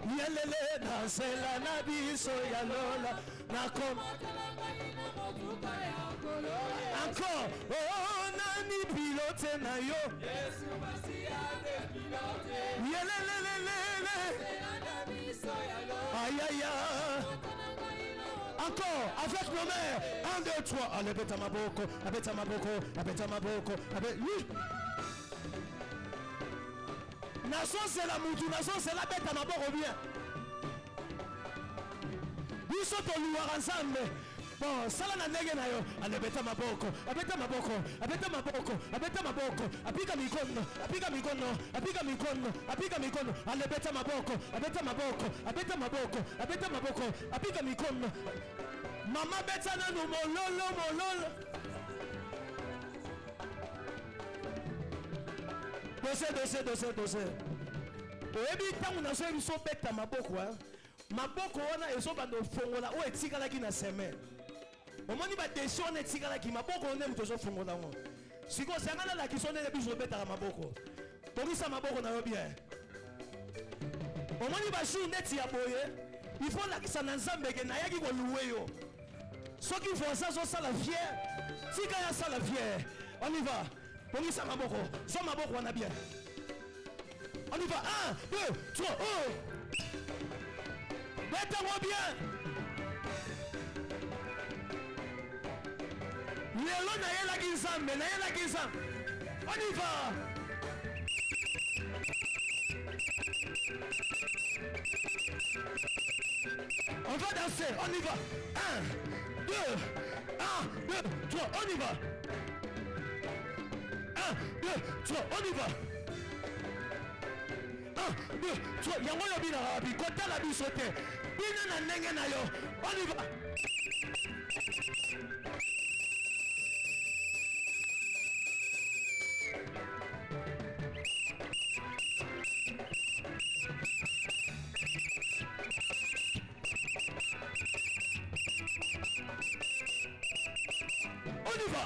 Yelele na zela na biso ya lola na koma. Encore, oh nani pilote na yo. Yesu Masia de pilote. Yelelelelele. Aïe aïe aïe. Encore, avec nos mères. 1, 2, 3. Allez, bêta ma boko, abeta ma boko, abeta ma boko, abeta. Oui. Nation c'est la moutou, nation c'est la bête à ma boko bien. Nous sommes au louar ensemble. Bon, ça là n'est na yo. Allez, bêta ma boko, abeta ma boko, abeta ma boko, abeta ma boko, apika mikono, apika mikono, apika mikono, apika mikono. Allez, bêta ma boko, abeta ma boko, abeta ma boko, abeta ma boko, apika mikono. Maman bêta na nous mololo mololo. Dossier. Oyebi tangu na so biso beta maboko hein. Maboko wana ezo bando fongola o etikala ki na semaine. Omoni ba desio na etikala ki maboko one muto zo fongola ngo. Siko sangana la kisone le biso beta maboko. Tobisa maboko na yo bien. Omoni ba jour neti ya boye. Il faut la kisana nzambe ke na yaki ko louer yo. Soki font ça so sala fier. Tika ya sala fier. On y va. Tobisa maboko. So maboko wana bien. On y va. 1, 2, 3, oh! Mettez-moi bien. Lélo na yela kinzambe, na yela kinzambe. On y va. On va danser, on y va. 1, 2, 3, on y va. 1, 2, 3, on y va. 1, 2, 3, yango yo bina rabi, kota la bisote. Bina na nenge na yo. On y va. On y va.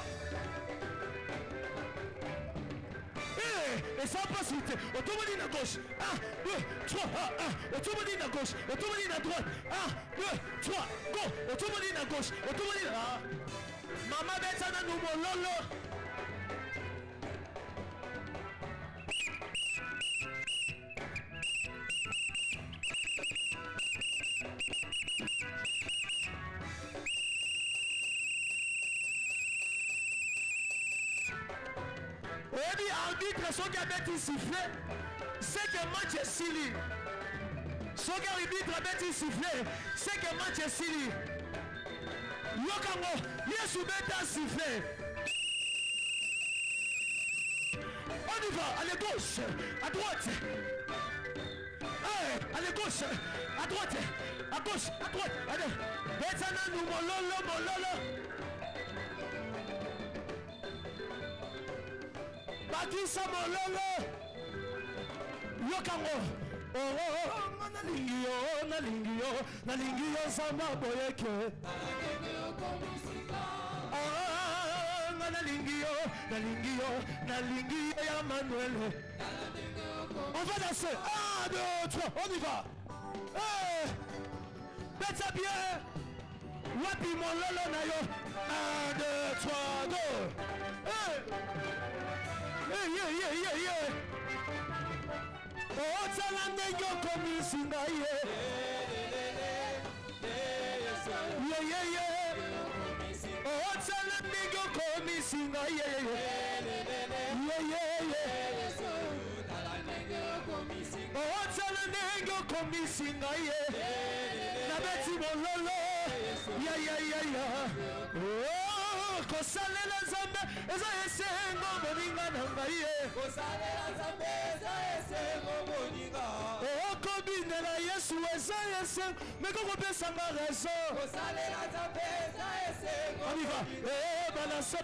Et ça passe vite. Automobile à gauche. 1, 2, 3. 1. Automobile à gauche. Automobile à droite. 1, 2, 3. Go. Automobile à gauche. Automobile. Maman Betsana nous lolo. Arbitre, ce qui a été sifflé, c'est que match est sili. Ce qui arbitre a été sifflé, c'est que match est sili. Yokango, Yesu beta sifflé. On y va, à la gauche, à droite. À la gauche, à droite, à gauche, à droite. Allez, Betsana nous mololo. Bakisa mololo yokango oh nalingi yo sama boyeke nalingi yo ya Manuel. On va danser. 1, 2, 3, on y va. Beta bien. Wapi mololo na yo. 1, 2, 3, go. Yeah. Oh, Talande yo komisinga yeah. Oh, Talande yo komisinga yeah. Oh, Talande yo komisinga yeah. Na beti mololo. Yeah. Oh, kosalela zambe eza esengo moninga na ngai. Kosalela zambe eza esengo moninga. Oh, kobinela Yesu eza esengo meko kopesa nga raison. Kosalela zambe eza esengo. On y va. Balancer.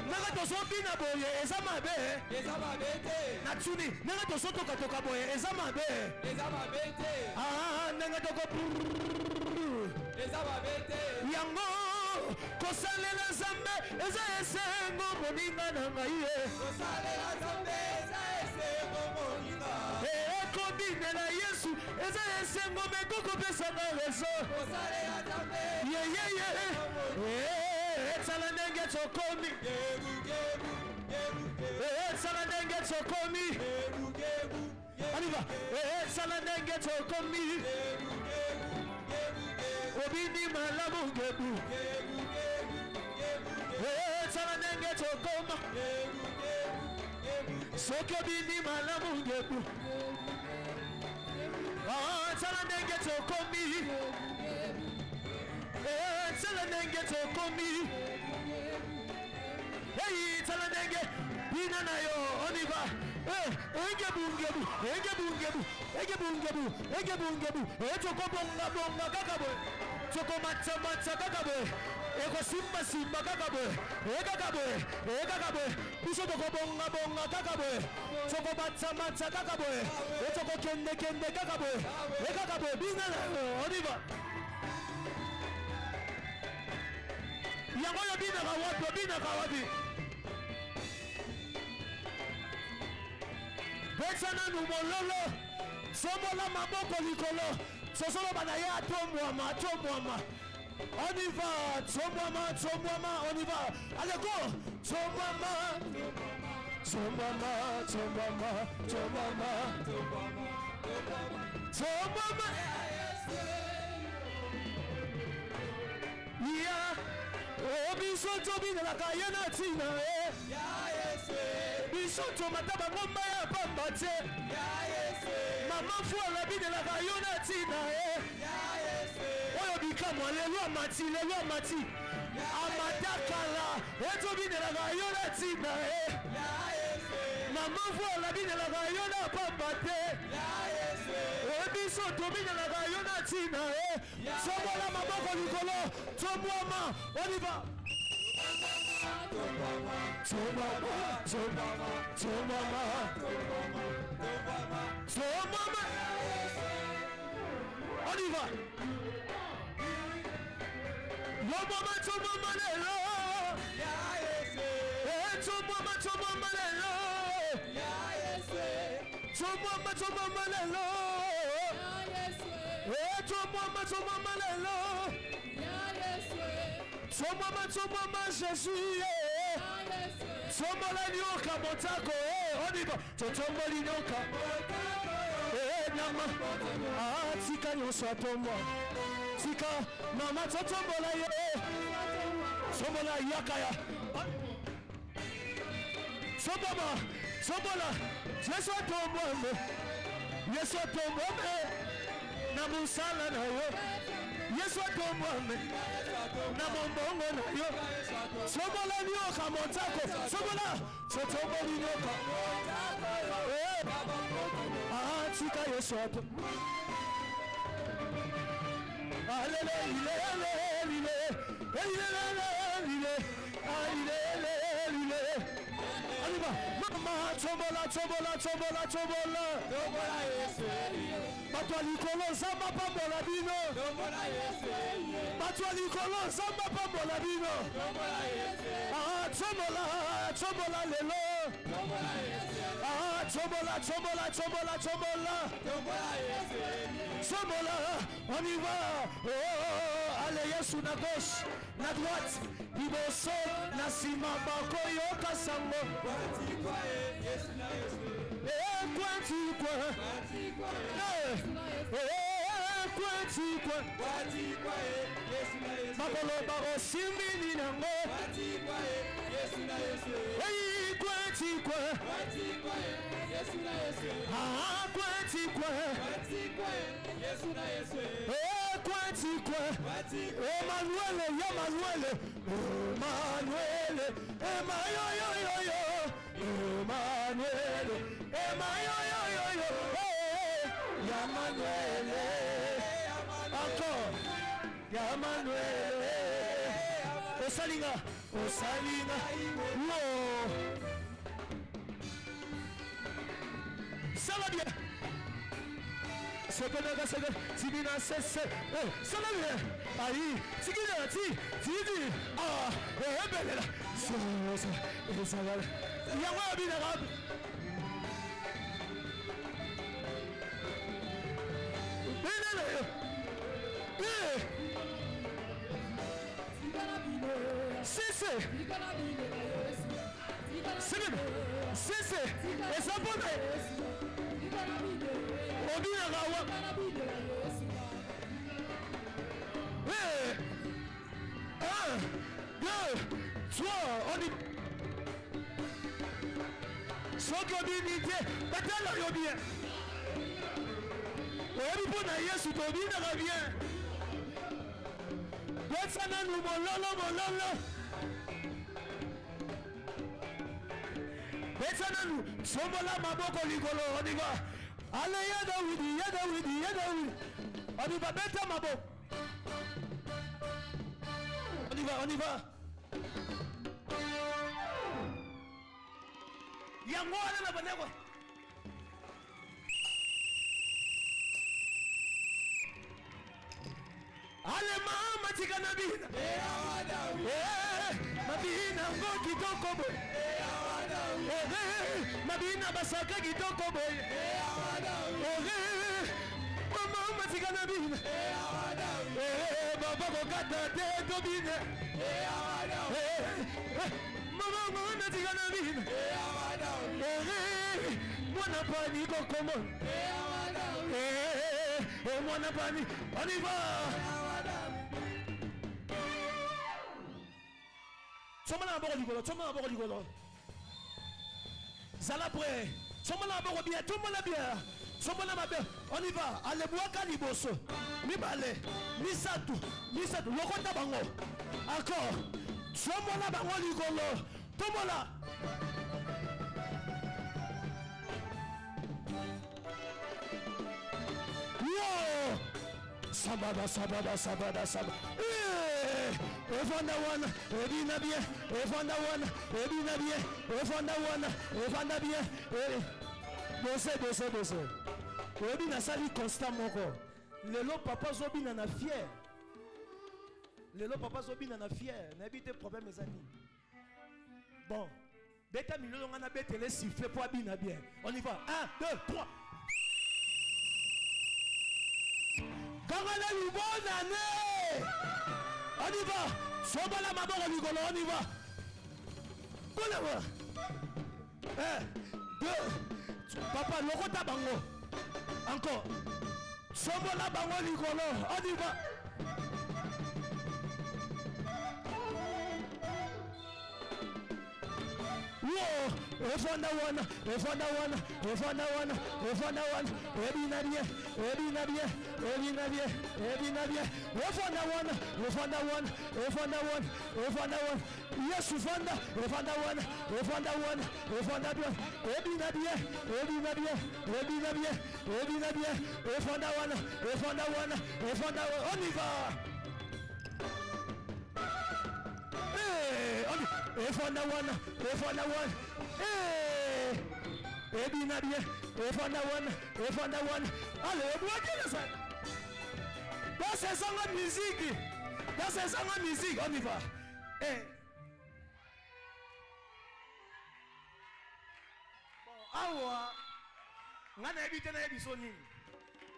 Nanga tozobina boye eza mabe. Natuni nanga tozotoka boye eza mabe. Ah nanga yango kosalela Nzambe eza esengo moninga na ngai ekobinela Yesu eza esengo mekokopesanga reso yeyeye etsala ndenge tokomi etsala ndenge tokomi aliva etsala ndenge tokomi obini malamu ngebu etsala ndenge tokoma soki obini malamu ngebu etsala ndenge tokomi etsala ndenge tokomi etsala ndenge bina na yo oniva engebungebu etokobongabonga kaka boye tokomatsamatsa kaka boye ekosimbasimba kaka boye kaka boye biso tokobongabonga kaka boye tokomatsamatsa kaka boye etokokendekende kaka boye bina na yo oniva yango yo binaka wapi Betsana numololo somola maboko likolo sosolo banaye atombwama on y va tombwama on y va allez go tombwama ya obiso tobinela kayena tina biso tomata bangomba ya pamba te mama fuala binelaka yo na tina oyo bikamwa lelo amati amatakala etobinelaka yo na tina mama fuala binelaka yo na pamba te biso tobinelaka yo na tina somola maboko likolo tomwama oliva on y va. Jésus Sombola nyoka motako oniba totomboli nyoka nyama tika nyonso atomba tika mama totombola ye sombola yakaya sombola Yesu atombwame na musala na yo Yesu atombwame na mombongo na yo somola nyoka motako somola totomboli nyoka tika Yesu ato Chobola bato likolo Nzambe pambola bino bato likolo Nzambe pambola bino chobola lelo chobola on y va allez Yesu na gauche na droite liboso na sima bakoyo kasango makolo bakosimbi nango Emmanuel Osalinga ça va bien Secondaire, Tigina, c'est. Salamé. Aïe. Tigina, Tigi. Ah, et belle là. Ça va. Yawa Binarab. C'est et ça bonne un, deux, trois, on dit so ko dignité batala yo bien oyebi mpo na yesu tobinaka bien besana nu mololo besana nu sombola maboko likolo on y va ale ya Dawidi on y va beta maboko on y va yango wana na baneko ale mama tika nabina nabina ngo kitoko boy nabina basaka kitoko boy mama tika nabina baba ko kata te dobina mama tika nabina mwana pani kokomo mwana pani on y va Somala boko likolo Zala prêt Somala boko bien tout le monde bien Somala mabe on y va ale boaka liboso mi bale mi satu lokota bango encore Somala bango likolo tomola Wow! Sabada. Evanda one, Evina bien. Bosse. Evina sali constant moko. Lelo papa zobina na fier. N'habite problème mes amis. Bon. Beta milolo ngana bete les siffler pour abina bien. On y va. 1, 2, 3. Bonne année. On y va. Somala maboko likolo, on y va. Bon 1, 2. Papa lokota bango. Encore. Somala bango likolo, on y va. Whoa, Evanda one, Evina bien. Evanda one. Yes, Evanda one. Evanda bien. Evina bien. Evanda one. On y va. Evanda one. Ebina bien. Evanda one. Allez, bloquez ça. Dans ces sons de musique, on y va. Bon, awa. Ngana ebite na ebiso nini.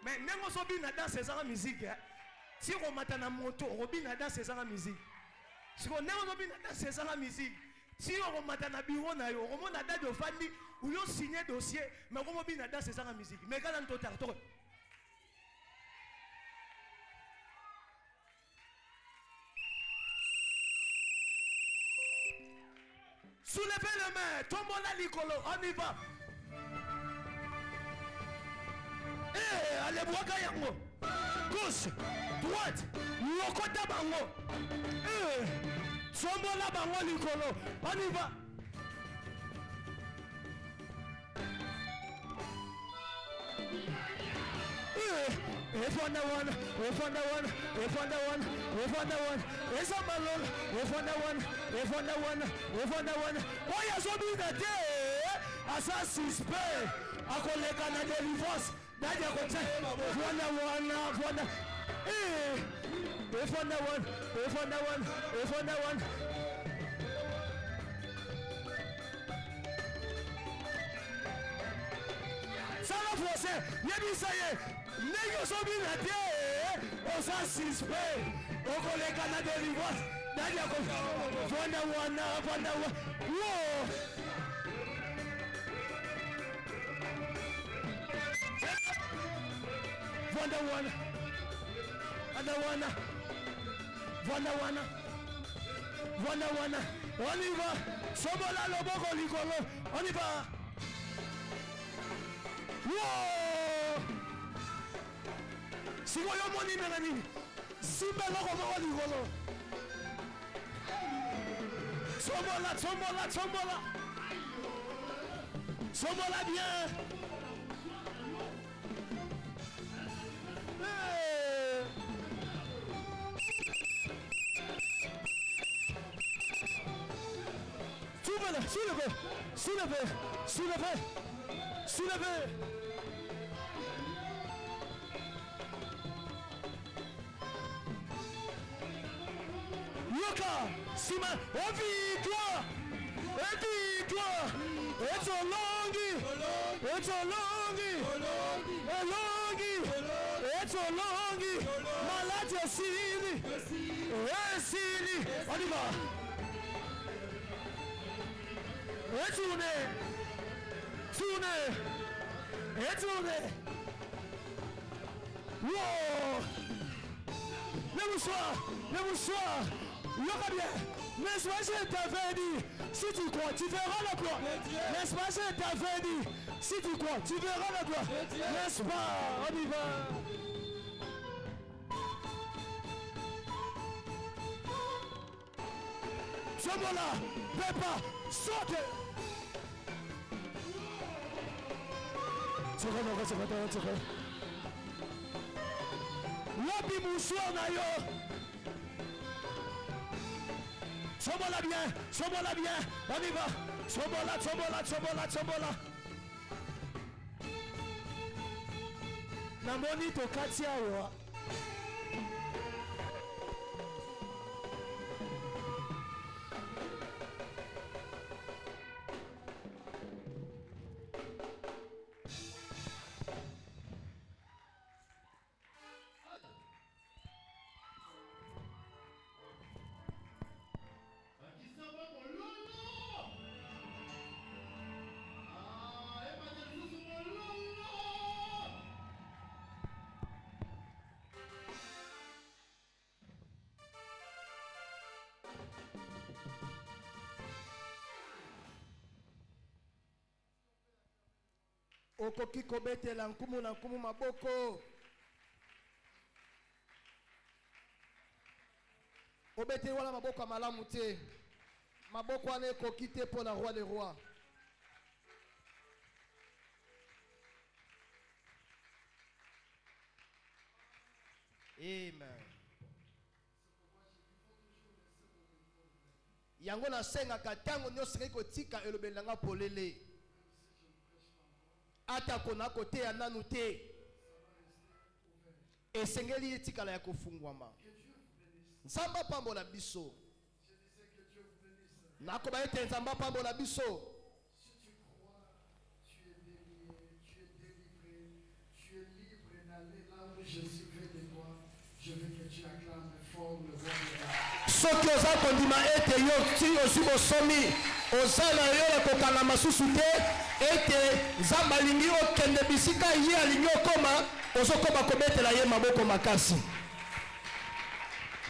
Mais nengo so bina dans ces sons de musique. Si on mata na moto, on bina dans ces sons de musique. Si on nengo bina dans ces sons de musique. Si on mata na bureau na yo, on a date de famille où yo signé dossier, mais on bina dans ces sons de musique. Mais quand on t'arrête. Soulevez les mains, tout le monde à l'école, on y va. Allez, bois yango. Gauche, droite, lokota bango. Sombola bango l'école, on y va. Evanda one. Oya zobi na te. Asa suspect. Akoleka na délivrance. Nadia kote. Vwana wana. Vwana one. Sala fose. Yebi saye. Nego sobi na tie. Osa sispe. Okole Canada Rivers. Nadia kote. Vwana one. Whoa. Vwana one. On y va. Sobola loboko likolo. On y va. Wow. Si vous avez mon numéro, si vous avez mon numéro, Sobola bien. Soulevez. Yoka, Sima, victoire. It's a longie. Maladia Sili. On y va. Retournez. Wow. Le bonsoir. Yoka bien. N'est-ce pas, je t'avais dit, si tu crois, tu verras la gloire. N'est-ce pas, je t'avais dit, si tu crois, tu verras la gloire. N'est-ce pas, on y va. Sobola, Pepa, saute. Seconde. Wapi moussoir na yo. Sobola bien. On y va. Sobola. Namoni to katia yo. Okoki kobetela nkumu na nkumu maboko. Obete wana maboko ya malamu te. Maboko wana ekoki te pour la roi des rois. Amen. Yango na senga katango nyonso kotika elobelanga polele. Ata kona kote ya nanu te. Esengeli etikala ya kofungwama. Nzamba pambola biso. Nakoba ete nzamba pambola biso. Si tu crois, tu es délivré, tu es libre d'aller là où Jésus veut de toi. Je veux que tu acclames fort le roi de la. Soki oza kondima ete yo ti osubo somi ozala yo ekokanga masusu te ete nzambe alingi okende bisika ye alingi okoma ozokoma kobetela ye maboko makasi.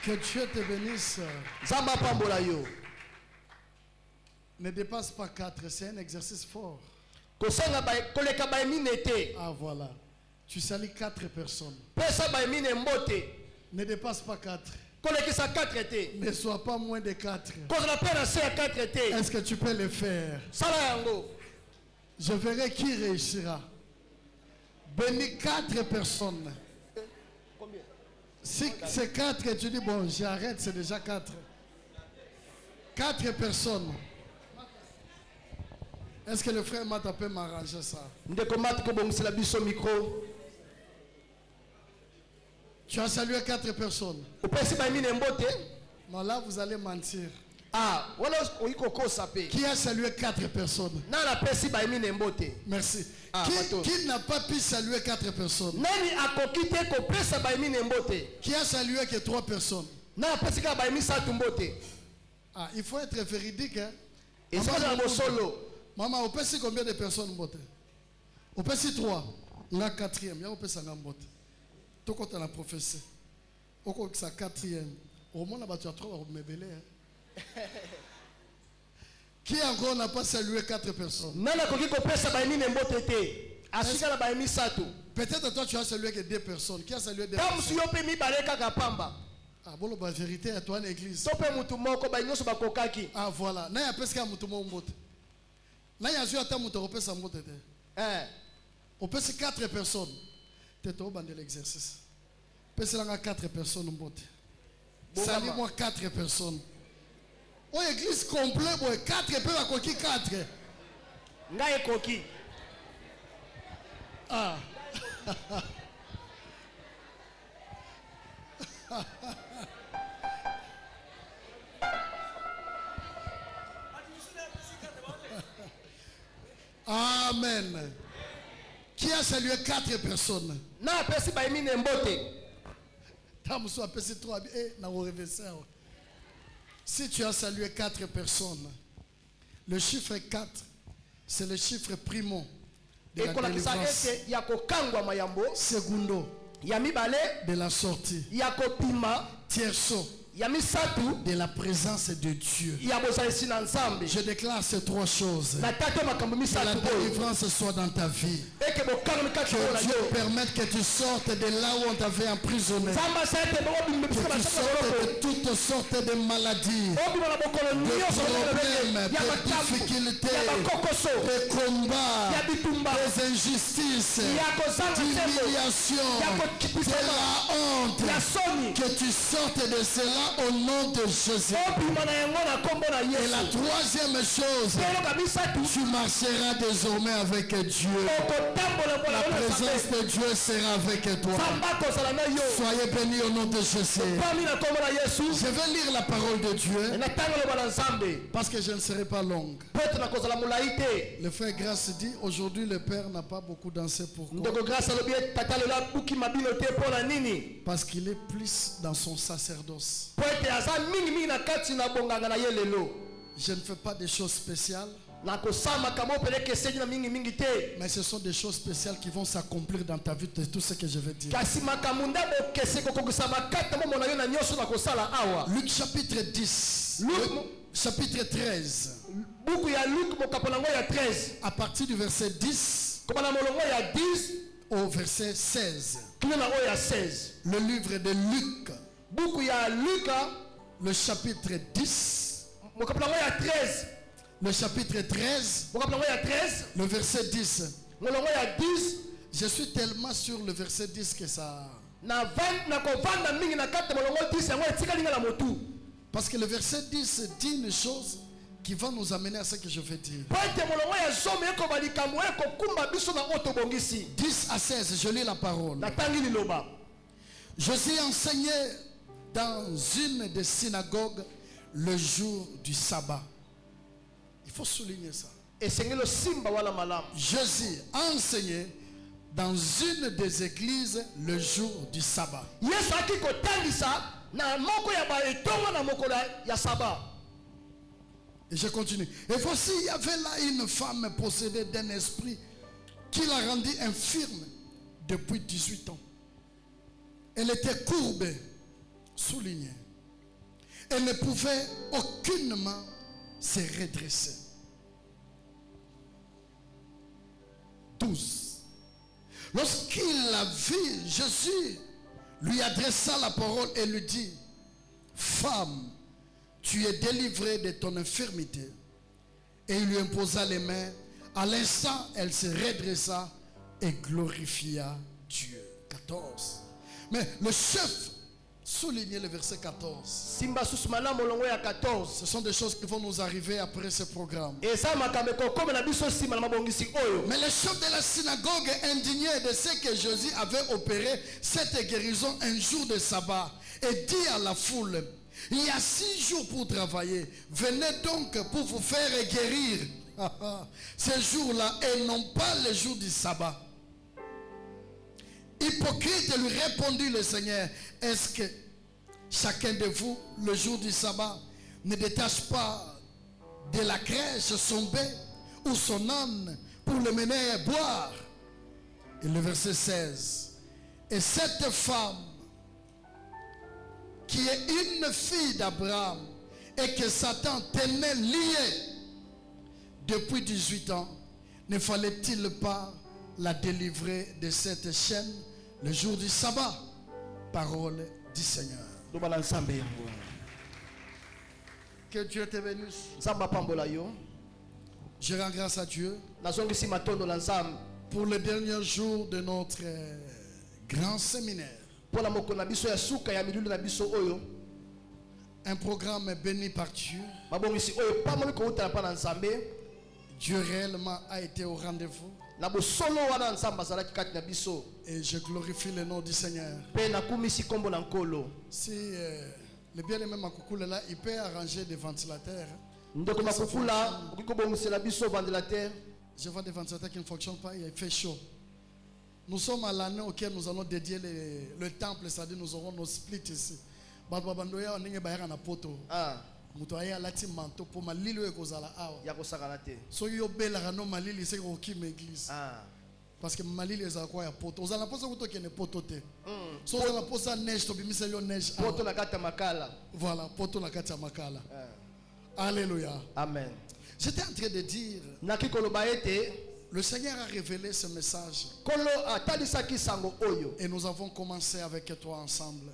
Que Dieu te bénisse. Nzambe apambola yo. Ne dépasse pas 4, c'est un exercice fort. Kosenga koleka baemine te. Ah voilà, tu salis 4 personnes. Pesa baemine mbote. Ne dépasse pas 4. Kolekisa 4 te. Ne sois pas moins de 4. Kozala pe na se ya 4 te. Est-ce que tu peux le faire? Sala yango. Je verrai qui réussira. Bénis 4 personnes. Combien? Si c'est 4 et tu dis bon j'arrête, c'est déjà 4. 4 personnes. Est-ce que le frère Mata peut m'arranger ça? Ndeko Mata ko bongisela biso micro. Tu as salué 4 personnes. opesi baimine mbote. Non, là, vous allez mentir. Ah, wana oikokosa pe. Qui a salué 4 personnes? Nana pesi baimine mbote. Merci. Ah, bateau. Qui n'a pas pu saluer 4 personnes? Nani akoki te kopesa baimine mbote. Qui a salué que 3 personnes? Na pesi ka baimi satu mbote. Ah, il faut être véridique. Hein? Et ça na bosolo. Maman, on peut combien de personnes mbote? On peut 3. On a 4e. Il y a on peut mbote. Tout quand on a prophétie. Au cas où c'est 4e. Au moins, tu as 3 à me belé. Qui encore n'a pas salué 4 personnes? Nana koki kopesa baimine mbote te. Asika na baimi satu. Peut-être toi tu as salué que 2 personnes. Qui a salué 2 Tam personnes? suyo pe mi baleka kapamba. Ah bon, la vérité à toi en église. Tope mutu moko ba nyoso bakokaki. Ah voilà. Na ya peska mutu mo mbote. Na ya zio ata mutu opesa mbote te. On peut 4 personnes. Tu es au banc de l'exercice. Pèse là 4 personnes mbote. Salut-moi 4 personnes. Oh, église complète, 4 peu à coquille 4. Ngaye koki. Ah. Amen. Qui a salué 4 personnes? Na pesi baimine mbote. Tamuso a pesé 3. Na si tu as salué 4 personnes, le chiffre 4, c'est le chiffre primo de la délivrance. Segundo, de la sortie. Tierço, de la présence de Dieu. Je déclare ces 3 choses. Que la délivrance soit dans ta vie. Que Dieu permette que tu sortes de là où on t'avait emprisonné. Que tu sortes de toutes sortes de maladies, de problèmes, de difficultés, de combats, des injustices, d'humiliation, de la honte. Que tu sortes de cela au nom de Jésus. Et la 3e chose, tu marcheras désormais avec Dieu. La présence de Dieu sera avec toi. Soyez bénis au nom de Jésus. Je vais lire la parole de Dieu parce que je ne serai pas longue. Le frère Grâce dit, aujourd'hui le Père n'a pas beaucoup dansé. Pourquoi? Parce qu'il est plus dans son sacerdoce. Je ne fais pas des choses spéciales, mais ce sont des choses spéciales qui vont s'accomplir dans ta vie, de tout ce que je vais dire. Luc chapitre 10, chapitre 13, à partir du verset 10 au verset 16. Le livre de Luc, le chapitre 10, le chapitre 13, le verset 10. Je suis tellement sur le verset 10 que ça... Parce que le verset 10 dit une chose qui va nous amener à ce que je vais dire. 10 à 16, je lis la parole. Jésus enseignait dans une des synagogues le jour du sabbat. Il faut souligner ça. Jésus enseignait dans une des églises le jour du sabbat. Et je continue. Et voici, il y avait là une femme possédée d'un esprit qui l'a rendue infirme depuis 18 ans. Elle était courbée, soulignée. Elle ne pouvait aucunement se redresser. 12. Lorsqu'il la vit, Jésus lui adressa la parole et lui dit, femme, tu es délivrée de ton infirmité. Et il lui imposa les mains. À l'instant, elle se redressa et glorifia Dieu. 14. Mais le chef souligner le verset 14. Simba susumana molongo ya 14. Ce sont des choses qui vont nous arriver après ce programme. Et ça makameko comme na biso simba na mabongisi oyo. Mais le chef de la synagogue, indigné de ce que Jésus avait opéré cette guérison un jour de sabbat, et dit à la foule: il y a 6 jours pour travailler. Venez donc pour vous faire guérir ce jour-là et non pas le jour du sabbat. Hypocrite, lui répondit le Seigneur: est-ce que chacun de vous, le jour du sabbat, ne détache pas de la crèche son bœuf ou son âne pour le mener à boire? Et le verset 16. Et cette femme, qui est une fille d'Abraham et que Satan tenait liée depuis 18 ans, ne fallait-il pas la délivrer de cette chaîne le jour du sabbat? Parole du Seigneur. Que Dieu te bénisse. Je rends grâce à Dieu pour le dernier jour de notre grand séminaire. Un programme béni par Dieu. Dieu réellement a été au rendez-vous. Et je glorifie le nom du Seigneur. Si le bien-aimé Makoukoula là, il peut arranger des ventilateurs. Je vois des ventilateurs qui ne fonctionnent pas, il fait chaud. Nous sommes à l'année auquel nous allons dédier le temple, c'est-à-dire nous aurons nos splits ici. Mutoya lati manto pour malili ekozala awa. Ya kosakana te. So yo bela no malili c'est ko kim église. Parce que malili ezala kwa ya poto. Ozala posa kuto kene poto te. So ozala posa neige to bimisa yo neige. Poto na kata makala. Voilà, poto na kata makala. Alléluia. Amen. J'étais en train de dire le Seigneur a révélé ce message. Et nous avons commencé avec toi ensemble.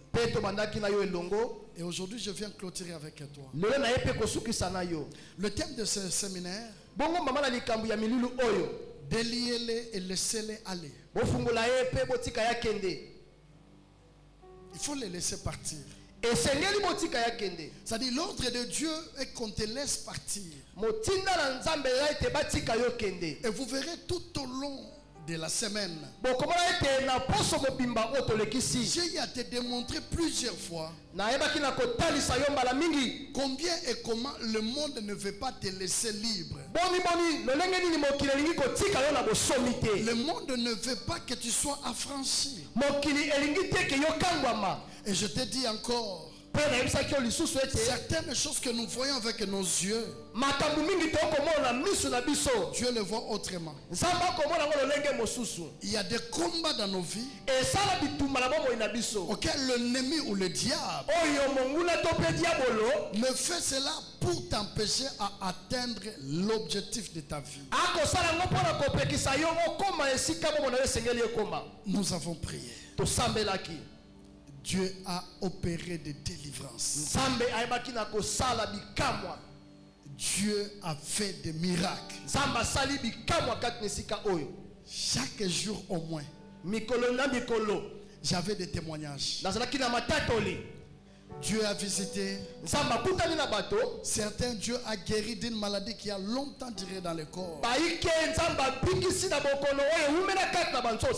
Et aujourd'hui, je viens clôturer avec toi. Le thème de ce séminaire: déliez-les et laissez-les aller. Il faut les laisser partir. C'est-à-dire l'ordre de Dieu est qu'on te laisse partir. Et vous verrez tout au long de la semaine, j'ai à te démontrer plusieurs fois combien et comment le monde ne veut pas te laisser libre. Le monde ne veut pas que tu sois affranchi. Et je te dis encore, certaines choses que nous voyons avec nos yeux, Dieu le voit autrement. Il y a des combats dans nos vies auxquels l'ennemi ou le diable me fait cela pour t'empêcher à atteindre l'objectif de ta vie. Nous avons prié. Dieu a opéré des délivrances. Dieu a fait des miracles. Chaque jour au moins, j'avais des témoignages. Dieu a visité. Certains, Dieu a guéri d'une maladie qui a longtemps duré dans le corps.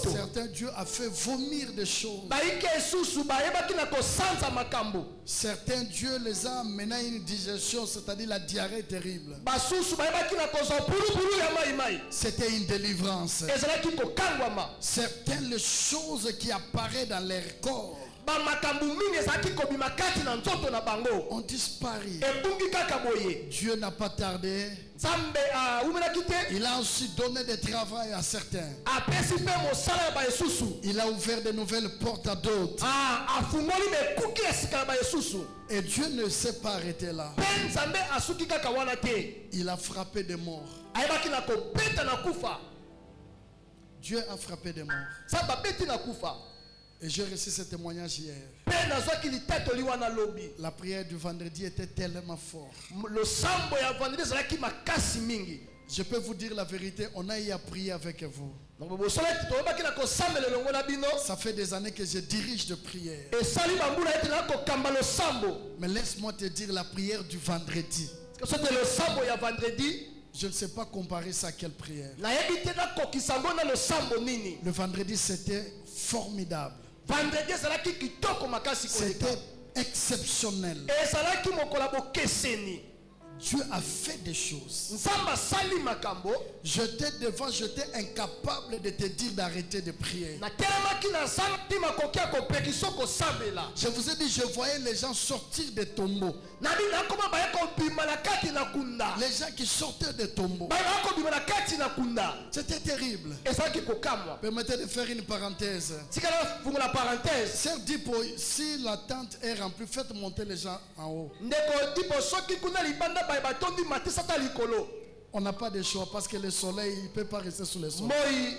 Certains, Dieu a fait vomir des choses. Certains, Dieu les a amenés à une digestion, c'est-à-dire la diarrhée terrible. C'était une délivrance. Certaines choses qui apparaissent dans leur corps ont disparu. Dieu n'a pas tardé. Il a aussi donné du travail à certains. Il a ouvert de nouvelles portes à d'autres. Et Dieu ne s'est pas arrêté là. Il a frappé des morts. Dieu a frappé des morts. Et j'ai reçu ce témoignage hier. La prière du vendredi était tellement forte. Je peux vous dire la vérité, on a eu à prier avec vous. Ça fait des années que je dirige de prière. Mais laisse-moi te dire la prière du vendredi. Je ne sais pas comparer ça à quelle prière. Le vendredi, c'était formidable. C'était exceptionnel. Dieu a fait des choses. J'étais devant, j'étais incapable de te dire d'arrêter de prier. Je vous ai dit, je voyais les gens sortir des tombeaux. Les gens qui sortaient des tombeaux. C'était terrible. Permettez de faire une parenthèse. Sœur Dipo, si la tente est remplie, faites monter les gens en haut. On n'a pas de choix parce que le soleil ne peut pas rester sous le soleil.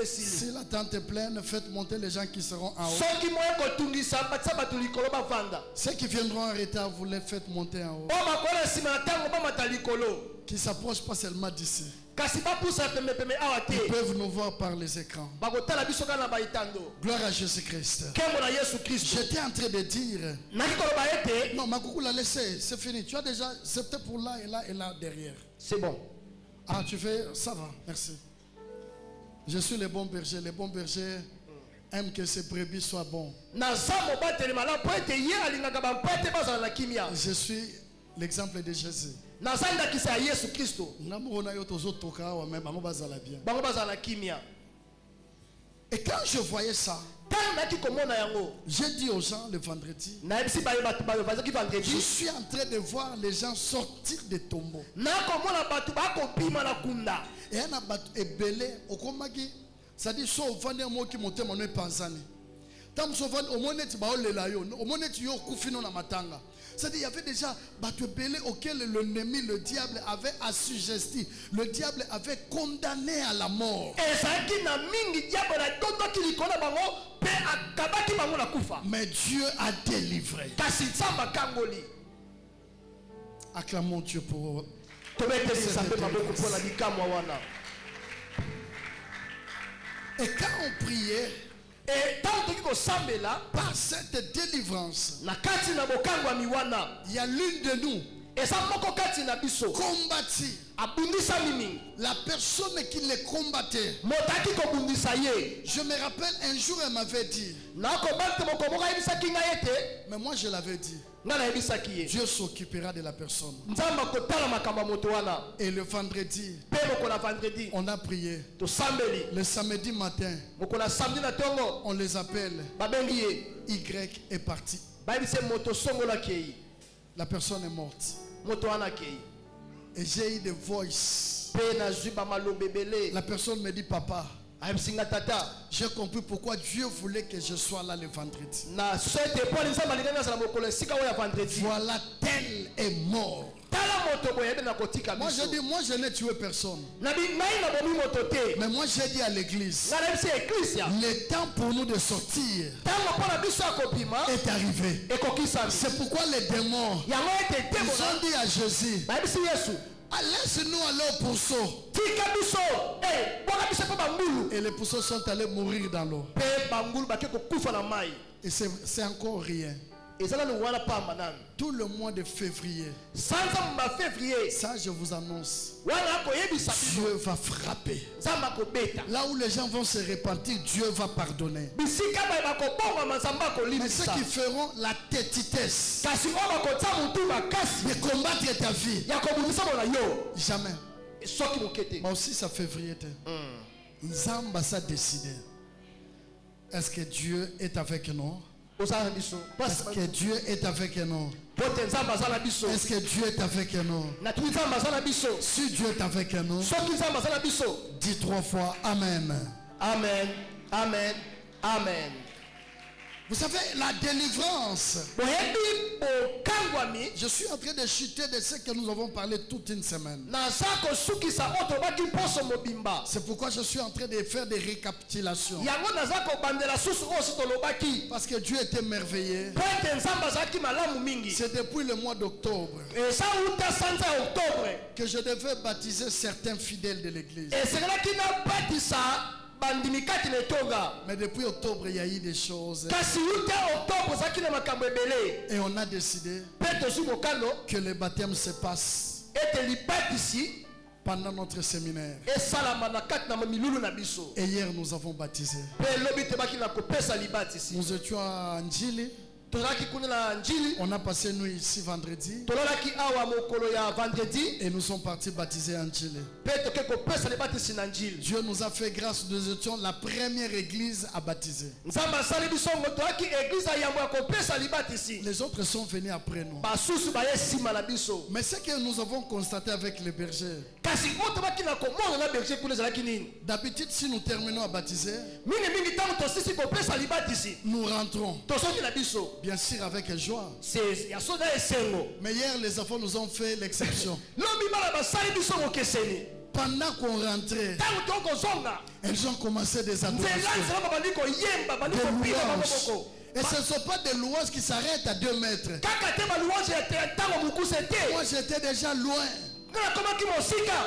Si la tente est pleine, faites monter les gens qui seront en haut. Ceux qui viendront en retard, vous les faites monter en haut. Qui ne s'approchent pas seulement d'ici. Ils peuvent nous voir par les écrans. Gloire à Jésus-Christ. J'étais en train de dire. Non, ma coucou l'a laissé. C'est fini. Tu as déjà. C'était pour là et là derrière. C'est bon. Ah, tu fais. Ça va. Merci. Je suis le bon berger. Les bons bergers aiment que ces brebis soient bons. Je suis l'exemple de Jésus. Et quand je voyais ça, j'ai dit aux gens le vendredi, je suis en train de voir les gens sortir des tombeaux. Et un abattu est belé au komaki, ça dit sauf vendre moi qui monte mon panzani. Tam sauf au monet baolela yo, au monet yo kufino na matanga. C'est-à-dire, il y avait déjà battu belé auquel l'ennemi, le diable, avait assujetti. Le diable avait condamné à la mort. Mais Dieu a délivré. Acclamons Dieu pour et quand on priait, par cette délivrance, il y a l'une de nous combattit la personne qui les combattait. Je me rappelle un jour elle m'avait dit, mais moi je l'avais dit, Dieu s'occupera de la personne. Et le vendredi, on a prié. Le samedi matin, on les appelle. Y est parti. La personne est morte. Et j'ai eu des voices. La personne me dit, papa, j'ai compris pourquoi Dieu voulait que je sois là le vendredi. Voilà, tel est mort. Moi je dis, moi je n'ai tué personne. Mais moi j'ai dit à l'église, le temps pour nous de sortir est arrivé. C'est pourquoi les démons, ils ont dit à Jésus, laisse-nous aller au pourceau. Et les pourceaux sont allés mourir dans l'eau. Et c'est encore rien. Tout le mois de février, ça je vous annonce, Dieu va frapper. Là où les gens vont se repentir, Dieu va pardonner. Mais ceux qui feront la tétitesse de combattre ta vie, jamais. Moi aussi ça février. Nzamba ça décidé. Est-ce que Dieu est avec nous? Est-ce que Dieu est avec nous? Est-ce que Dieu est avec nous? Si Dieu est avec nous, dis 3 fois Amen. Amen. Amen. Amen. Vous savez, la délivrance. Je suis en train de chuter de ce que nous avons parlé toute une semaine. C'est pourquoi je suis en train de faire des récapitulations. Parce que Dieu était merveilleux. C'est depuis le mois d'octobre que je devais baptiser certains fidèles de l'église. Mais depuis octobre, il y a eu des choses. Et on a décidé que le baptême se passe pendant notre séminaire. Et hier, nous avons baptisé. Nous étions à Njili. On a passé nous ici vendredi. Et nous sommes partis baptiser en Njili. Dieu nous a fait grâce, nous étions la première église à baptiser. Les autres sont venus après nous. Mais ce que nous avons constaté avec les bergers, d'habitude si nous terminons à baptiser, nous rentrons. Bien sûr avec joie. Mais hier les enfants nous ont fait l'exception. Pendant qu'on rentrait, elles ont commencé des adorations, des louanges. Et ce ne sont pas des louanges qui s'arrêtent à 2 mètres. Moi j'étais déjà loin.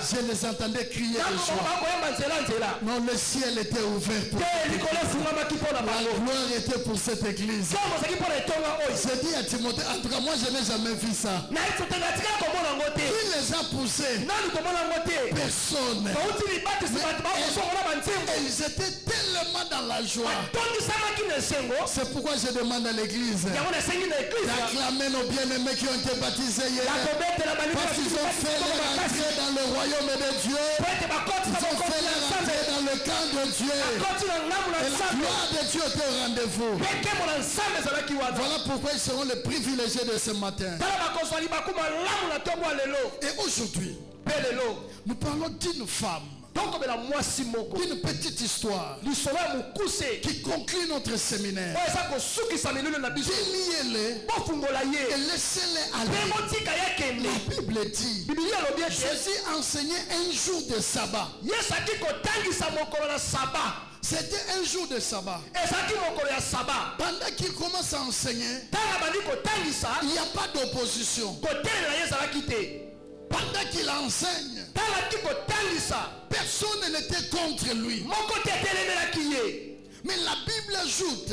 Je les entendais crier de joie. Non, le ciel était ouvert pour la gloire était pour cette église. J'ai dit à Timothée, en tout cas moi je n'ai jamais vu ça. Qui les a poussés? Personne. Et ils étaient tellement dans la joie. C'est pourquoi je demande à l'église d'acclamer nos bien-aimés qui ont été baptisés hier. Parce qu'ils ont fait rentrer dans le royaume de Dieu. Ils ont fait la rentrer dans le camp de Dieu. Et la gloire de Dieu était au rendez-vous. Voilà pourquoi ils seront les privilégiés de ce matin. Et aujourd'hui, nous parlons d'une femme, d'une petite histoire qui conclut notre séminaire. Déliez-les et laissez-les aller. La Bible dit, Jésus enseignait un jour de sabbat. C'était un jour de sabbat. Pendant qu'il commence à enseigner, il n'y a pas d'opposition. Pendant qu'il enseigne, personne n'était contre lui. Mais la Bible ajoute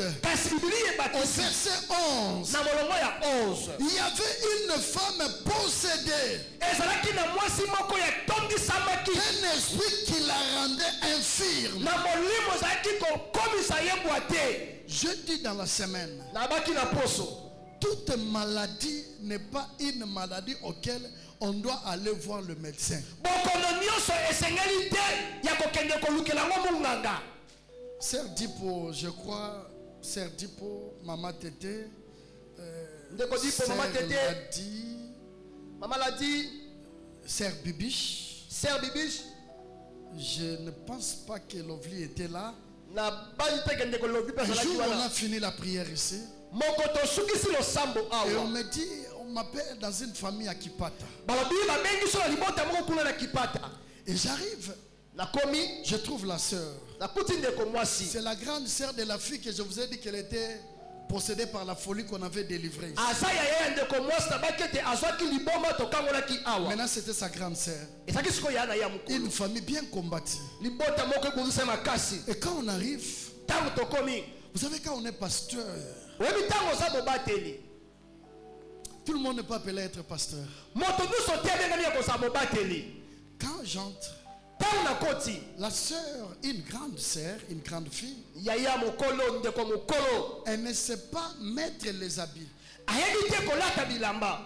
au verset 11, il y avait une femme possédée, un esprit qui la rendait infirme. Je dis dans la semaine, toute maladie n'est pas une maladie auquel on doit aller voir le médecin. Sœur Dipo, je crois, Sœur Dipo, Maman Tété, Maman l'a dit, Sœur Bibiche, je ne pense pas que l'Ovli était là. Un jour, on a fini la prière ici. Et on me dit, on m'appelle dans une famille à Kipata. Et j'arrive, je trouve la sœur. C'est la grande sœur de la fille que je vous ai dit qu'elle était possédée par la folie qu'on avait délivrée ici. Maintenant c'était sa grande sœur. Une famille bien combattue. Et quand on arrive, vous savez, quand on est pasteur, tout le monde ne peut pas appeler à être pasteur. Quand j'entre, la sœur, une grande fille, elle ne sait pas mettre les habits.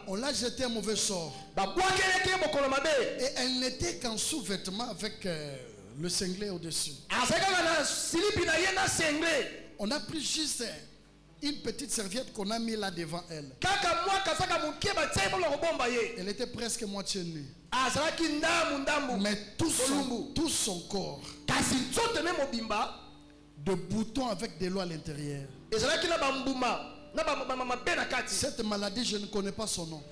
On l'a jeté un mauvais sort. Et elle n'était qu'en sous-vêtement avec le cinglet au-dessus. On a pris juste une petite serviette qu'on a mis là devant elle. Elle était presque moitié nue. Mais tout son corps de boutons avec des lois à l'intérieur. Cette maladie, je ne connais pas son nom.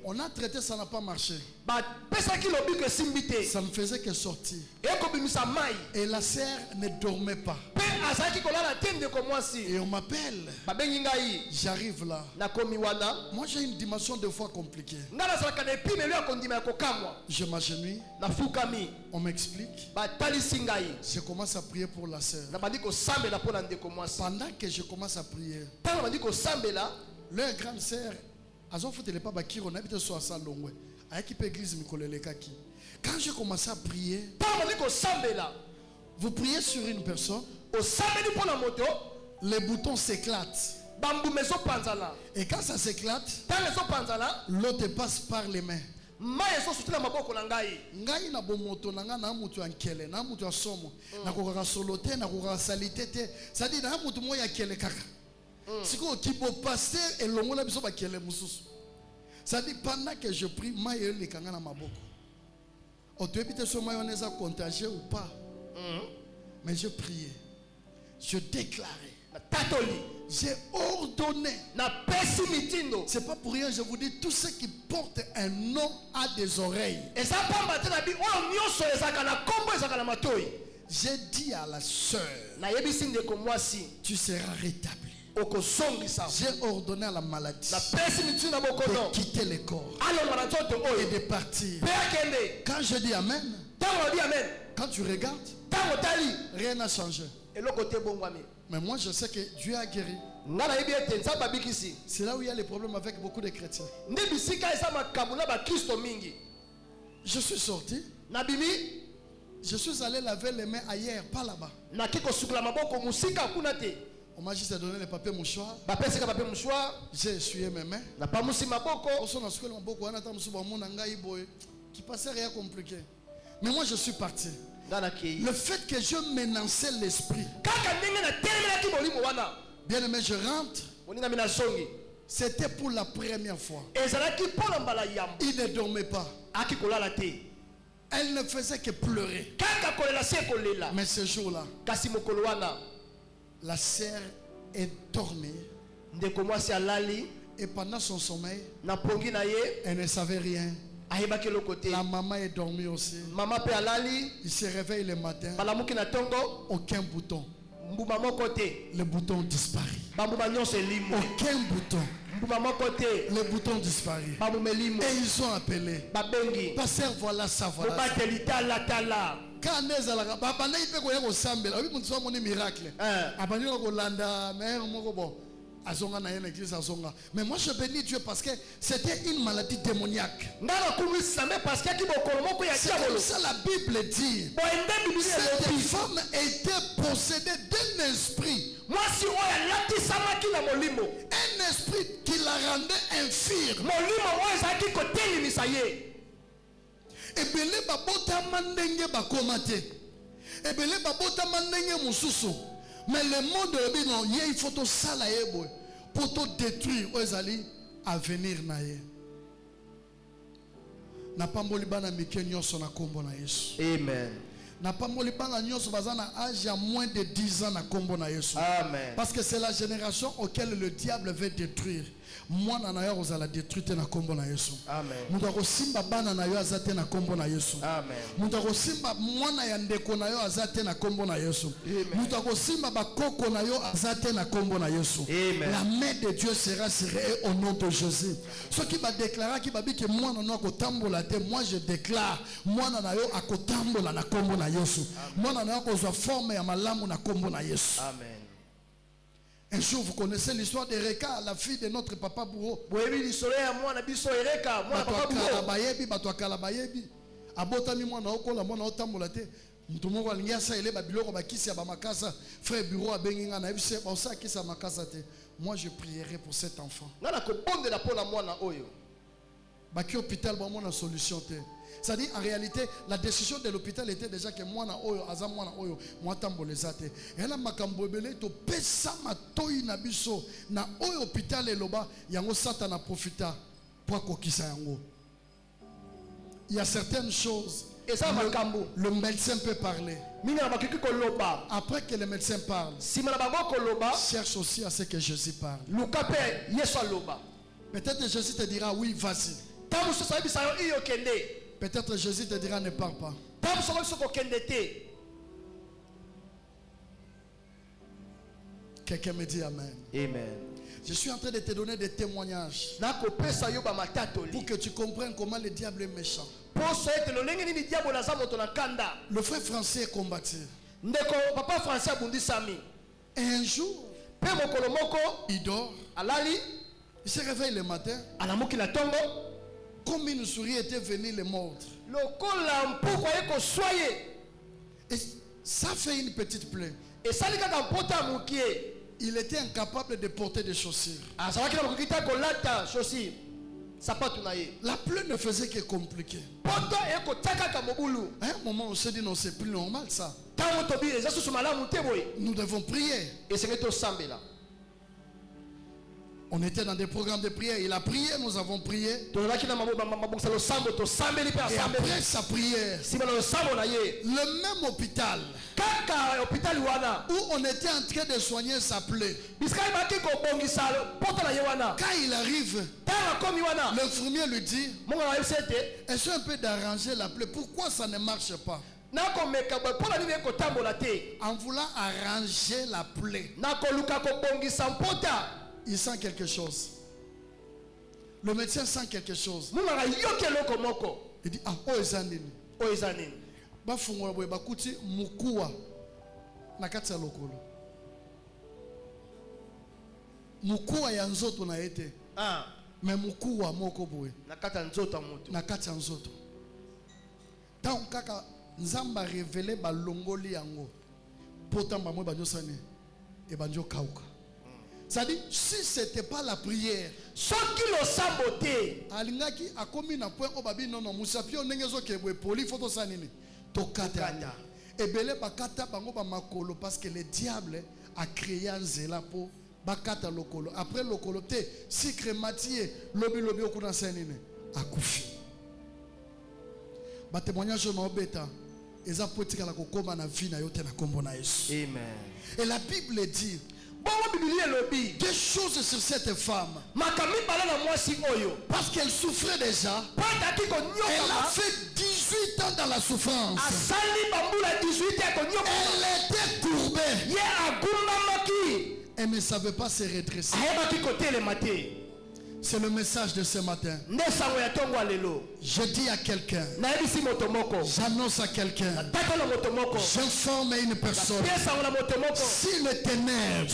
On a traité, ça n'a pas marché. Ça ne faisait que sortir. Et la sœur ne dormait pas. Et on m'appelle. J'arrive là. Moi j'ai une dimension de foi compliquée. Je m'agenouille. On m'explique. Je commence à prier pour la sœur. Pendant que je commence à prier, leur grande sœur, quand je commence à prier, vous priez sur une personne, les boutons s'éclatent. Et quand ça s'éclate, l'autre passe par les mains. Ngai na bomoto nanga na mutu ankele na mutu asomo na kokaka solote na kokaka salitete ça dit na mutu moya kele kaka siko kibo passer et longola biso ba kele mususu ça dit pendant que je prie maye le kanga na maboko otebite so mayonnaise a contagieux ou pas mais je priais, je déclarais, j'ai ordonné. C'est pas pour rien, je vous dis, tout ce qui porte un nom a des oreilles. J'ai dit à la sœur, tu seras rétabli. J'ai ordonné à la maladie de quitter le corps et de partir. Quand je dis Amen, quand tu regardes, rien n'a changé. Mais moi je sais que Dieu a guéri. C'est là où il y a les problèmes avec beaucoup de chrétiens. Je suis sorti. Je suis allé laver les mains ailleurs, pas là-bas. On m'a juste donné les papiers mouchoirs. J'ai essuyé mes mains. Qui passait rien compliqué. Mais moi je suis parti. Le fait que je menaçais l'esprit. Bien aimé, je rentre. C'était pour la première fois. Il ne dormait pas. Elle ne faisait que pleurer. Mais ce jour-là, la sœur est dormie. Et pendant son sommeil, elle ne savait rien. La maman est dormie aussi. Il se réveille le matin. Aucun bouton. Le bouton disparaît. Aucun bouton. Le bouton disparaît. Et ils ont appelé. Pasteur, voilà ça, voilà ça. Quand miracle. Mais moi je bénis Dieu parce que c'était une maladie démoniaque. C'est comme ça la Bible dit. Cette femme était possédée d'un esprit. Un esprit qui la rendait infirme. Ebele babota mandenge bakomate. Ebele babota mandenge mususu. Mais le monde de l'Obino, il faut tout ça pour tout détruire. Ozali à venir naie. Na pamboli bana mikenyo sona kombo na Yesu. Amen. Na pamboli bana nyoso bazana âge à moins de 10 ans na kombo na Yesu. Amen. Parce que c'est la génération auquel le diable veut détruire. Moi na yo ozala détruite na kombo na Yesu. Amen. Mutako simba bana na yo azate na kombo na Yesu. Amen. Mutako simba mwana ya ndeko na yo azate na kombo na Yesu. Mutako simba bakoko na yo azate na kombo na Yesu. Amen. La main de Dieu sera sur eux au nom de Jésus. Ce qui va déclarer qui va dire que moi na kotambola te, moi je déclare moi na yo akotambola na kombo na Yesu. Moi na yo kozwa forme ya malamu na kombo na Yesu. Amen. Un jour, vous connaissez l'histoire d'Ereka, la fille de notre papa Bourreau. Moi, je prierai pour cet enfant. Baki hôpital, bon, mon solution. C'est-à-dire, en réalité, la décision de l'hôpital était déjà que moi, moi, tambolezate. Et là, ma cambobele, to pesa ma toi na biso, na oyo hôpital et loba, yango satana profita pour kokisa yango. Il y a certaines choses Le médecin peut parler. Après que le médecin parle, cherche aussi à ce que Jésus parle. Peut-être Jésus te dira oui, vas-y. Peut-être Jésus te dira ne pars pas. Quelqu'un me dit amen. Amen. Je suis en train de te donner des témoignages pour que tu comprennes comment le diable est méchant. Le frère français est combattu. Et un jour, il dort. Il se réveille le matin. Comme une souris était venue le mordre. Et ça fait une petite plaie. Il était incapable de porter des chaussures. La plaie ne faisait que compliquer. À un moment, on s'est dit non, c'est plus normal ça. Nous devons prier. On était dans des programmes de prière. Il a prié, nous avons prié. Et après sa prière, le même hôpital où on était en train de soigner sa plaie, quand il arrive, l'infirmier lui dit, essaie un peu d'arranger la plaie. Pourquoi ça ne marche pas? En voulant arranger la plaie, il sent quelque chose. Le médecin sent quelque chose. Il dit, ah, oh, ezanini. Bafungwa boye bakuti mukuwa na kati ya lokolo. Mukuwa ya nzoto na ete. Mais mukuwa moko boye na kati ya nzoto moto. Na kati ya nzoto. Tant kaka nzamba révélé balongoli yango. Potamba mo banyosane e banjo kauka. Ça dit, si ce n'était pas la prière, ceux qui le sabotaient, alingaki a commis un point au babi non non musapio nengezo kebwe poli photo sanini tokata et belé bakata bango ba makolo parce que le diable a créé un zéla pour bakata lokolo après lokolo te si crématier lobi lobi okuna sanini akufi ba témoignage no beta eza potika la kokoma na vie na yote na kombo na Yesu. Amen. Et la Bible dit des choses sur cette femme parce qu'elle souffrait déjà. Elle a fait 18 ans dans la souffrance. Elle était courbée. Elle ne savait pas se redresser. C'est le message de ce matin. Je dis à quelqu'un, j'annonce à quelqu'un, j'informe une personne. Si les ténèbres,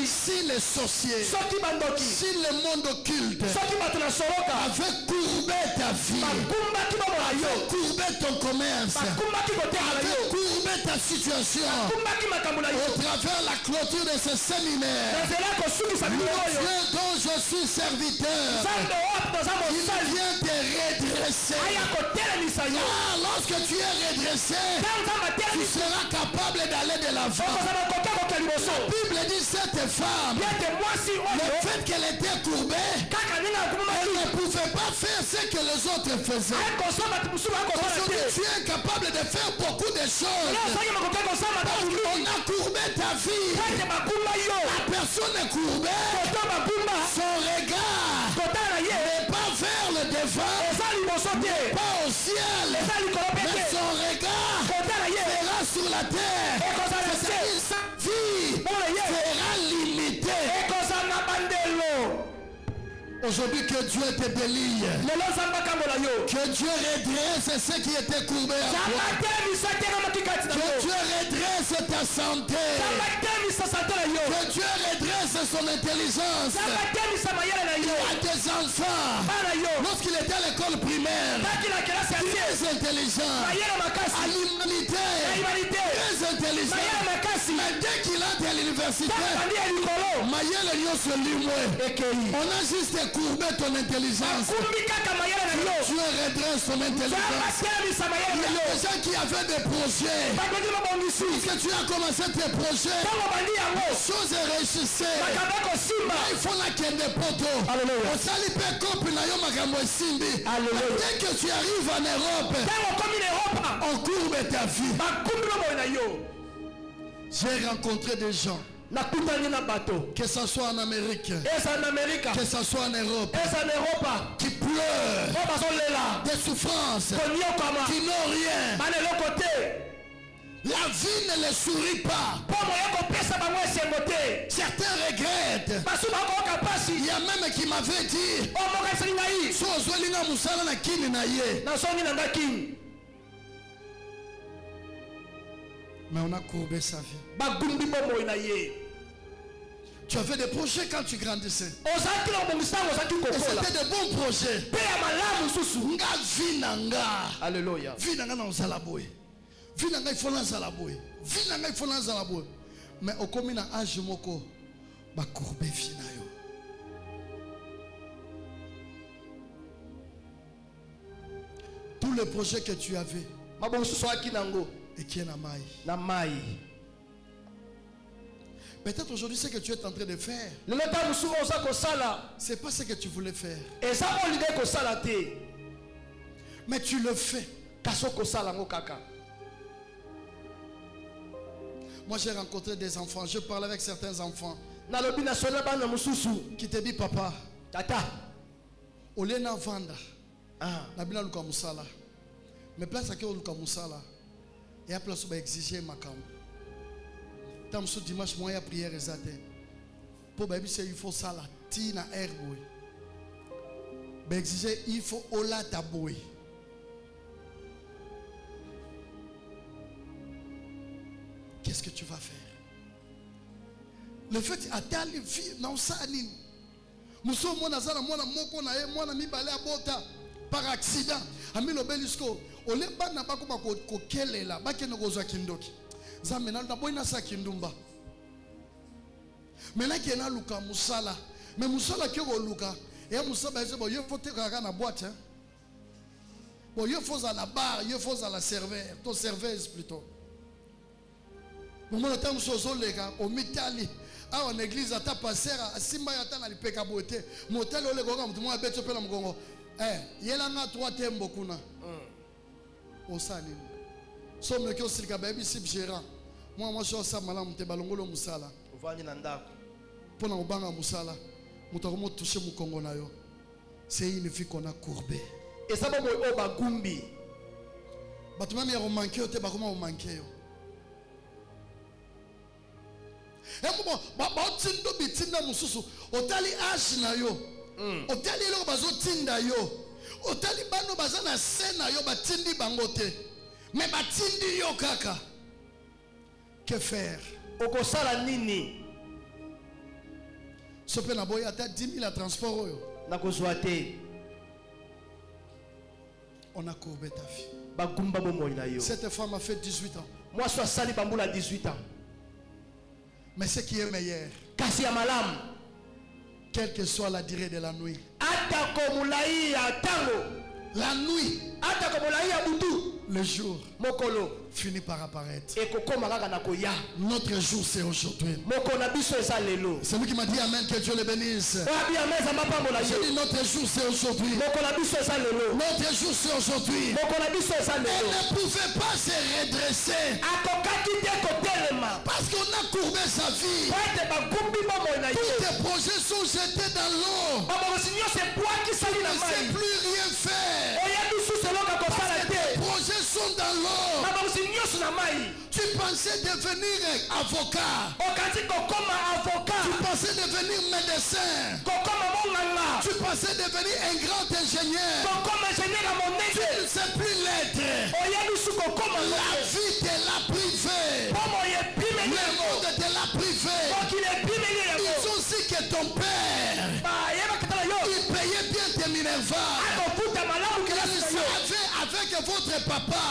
si les sorciers, si le monde occulte avait courbé ta vie, avait courbé ton commerce, avait courbé ta situation, au travers la clôture de ce séminaire, le Dieu dont je suis serviteur, il vient te redresser. Lorsque tu es redressé, tu seras capable d'aller de l'avant. La Bible dit cette femme, le fait qu'elle était courbée, elle ne pouvait pas faire ce que les autres faisaient. Aujourd'hui, tu es capable de faire beaucoup de choses. Parce qu'on a courbé ta vie. La personne est courbée. Son regard n'est pas vers le devant, n'est pas au ciel, mais son regard sera sur la terre. C'est-à-dire sa vie sera limitée. Aujourd'hui, que Dieu te délivre. Que Dieu redresse ce qui était courbé à toi. Que Dieu redresse ta santé. Que Dieu redresse son intelligence. Il a des enfants. Lorsqu'il était à l'école primaire, très intelligent. À l'humanité, très intelligent. Mais dès qu'il entre à l'université, on a juste courbé ton intelligence. Dieu redresse ton intelligence. Il y a des gens qui avaient des projets. Puisque tu as commencé tes projets, les choses réussissaient. Il faut la qu'il y ait des poteaux. Dès que tu arrives en Europe, on courbe ta vie. J'ai rencontré des gens, que ce soit en Amérique, que ce soit en Europe, qui pleurent des souffrances, qui n'ont rien. La vie ne les sourit pas. Certains regrettent. Il y a même qui m'avait dit, mais on a courbé sa vie. Tu avais des projets quand tu grandissais. Et c'était de bons projets. Alléluia. Mais au commun à âge moko ba courbé vie na yo. Tous les projets que tu avais et qui est na mai. Peut-être aujourd'hui ce que tu es en train de faire, c'est pas ce que tu voulais faire, mais tu le fais. Moi j'ai rencontré des enfants, je parlais avec certains enfants qui te disent papa, au lieu de vendre, nabina luka musala, mais place à qui on luka musala, et à place où on exiger ma cam. Tant que dimanche moi il y a prière exatée. Pour baby c'est il faut ça la tina herboy. Ben exiger il faut ola taboy. Qu'est-ce que tu vas faire? Le fait attends les filles non ça nini. Muso mwana zala mwana moko na ye mwana mibale abota par accident. Ami lobelisco ole bana bako ko kelela bakene kozwa kindoki. Ça maintenant na boina sa kindumba. Maintenant qui na luka musala. Mais musala ki ko luka et musala ba yo faut te kaka na boîte hein. Bon yo faut à la bar, yo faut à la serveur, ton serveuse plutôt. Moment temps sozo lega au mitali. Ah en église ata passer à simba yata na lipeka bote. Motel ole goga mtu mwa beto pela mgongo. Yela nga 3 tembo kuna. On sali. Somme que aussi le baby sip gérant. Moi je suis ça malam te balongolo musala. Ovandi na ndako. Pona obanga musala. Mutakomo toucher mu Congo na yo. C'est une vie qu'on a courbée. Et ça bobo o bagumbi. Batuma mi romanke te bakoma o manke yo. Emo ba tindo bitinda mususu. Otali ash na yo. Otali lo bazo tinda yo. Otali bano bazana sena yo batindi bangote. Mais batindi yo kaka. Que faire? Okosala nini? Sope na boya ata 10 000 à transport yo. Na kozwate. On a courbé ta vie. Bagumba bomo ina yo. Cette femme a fait 18 ans. Moi je suis sali bambula 18 ans. Mais ce qui est meilleur, kasi ya malam, quelle que soit la durée de la nuit. Ata komulai ya tango. La nuit. Ata komulai ya butu. Le jour. Mokolo. Finit par apparaître. Notre jour c'est aujourd'hui. C'est lui qui m'a dit amen, que Dieu le bénisse. J'ai dit notre jour c'est aujourd'hui. Notre jour c'est aujourd'hui. Elle ne pouvait pas se redresser. Parce qu'on a courbé sa vie. Tous tes projets sont jetés dans l'eau. Tu ne sais plus rien faire. Tes projets sont dans l'eau. Tu pensais devenir avocat. Tu pensais devenir médecin. Tu pensais devenir un grand ingénieur. Tu ne sais plus l'être. La vie te l'a privé. Le monde te l'a privé. Ils ont dit que ton père, il payait bien tes minervales. Il savait avec votre papa.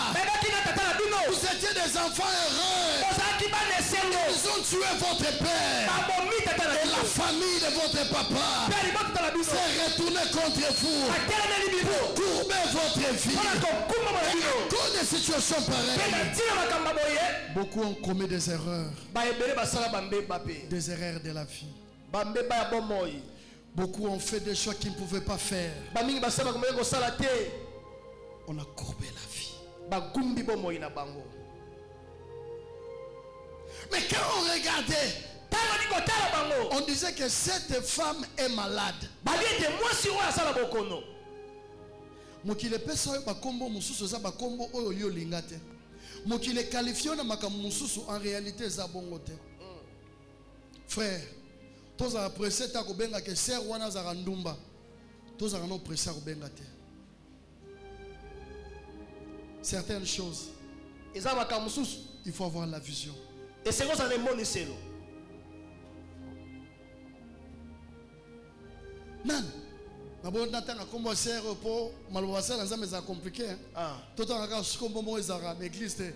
Vous étiez des enfants heureux. Ils ont tué votre père. Et la famille de votre papa s'est retourné contre vous pour courber votre vie. À cause de situations pareilles, beaucoup ont commis des erreurs. Des erreurs de la vie. Beaucoup ont fait des choix qu'ils ne pouvaient pas faire. On a courbé la vie. Mais quand on regardait, on disait que cette femme est malade. Mokile pesa yo bakombo mususu za bakombo oyo yo lingate. Mokile qualifié na makambo mususu en réalité za bongo te. Frère, tous a pressé ta ko benga ke ser wana za ndumba. Tous a no pressé ko benga te. Certaines choses, il faut avoir la vision. Et c'est ça les moniselo. Nan. D'abord natanga kombo ser po malwasa na nzambe za compliqué. Tout en regard kombo mo ezara na église te.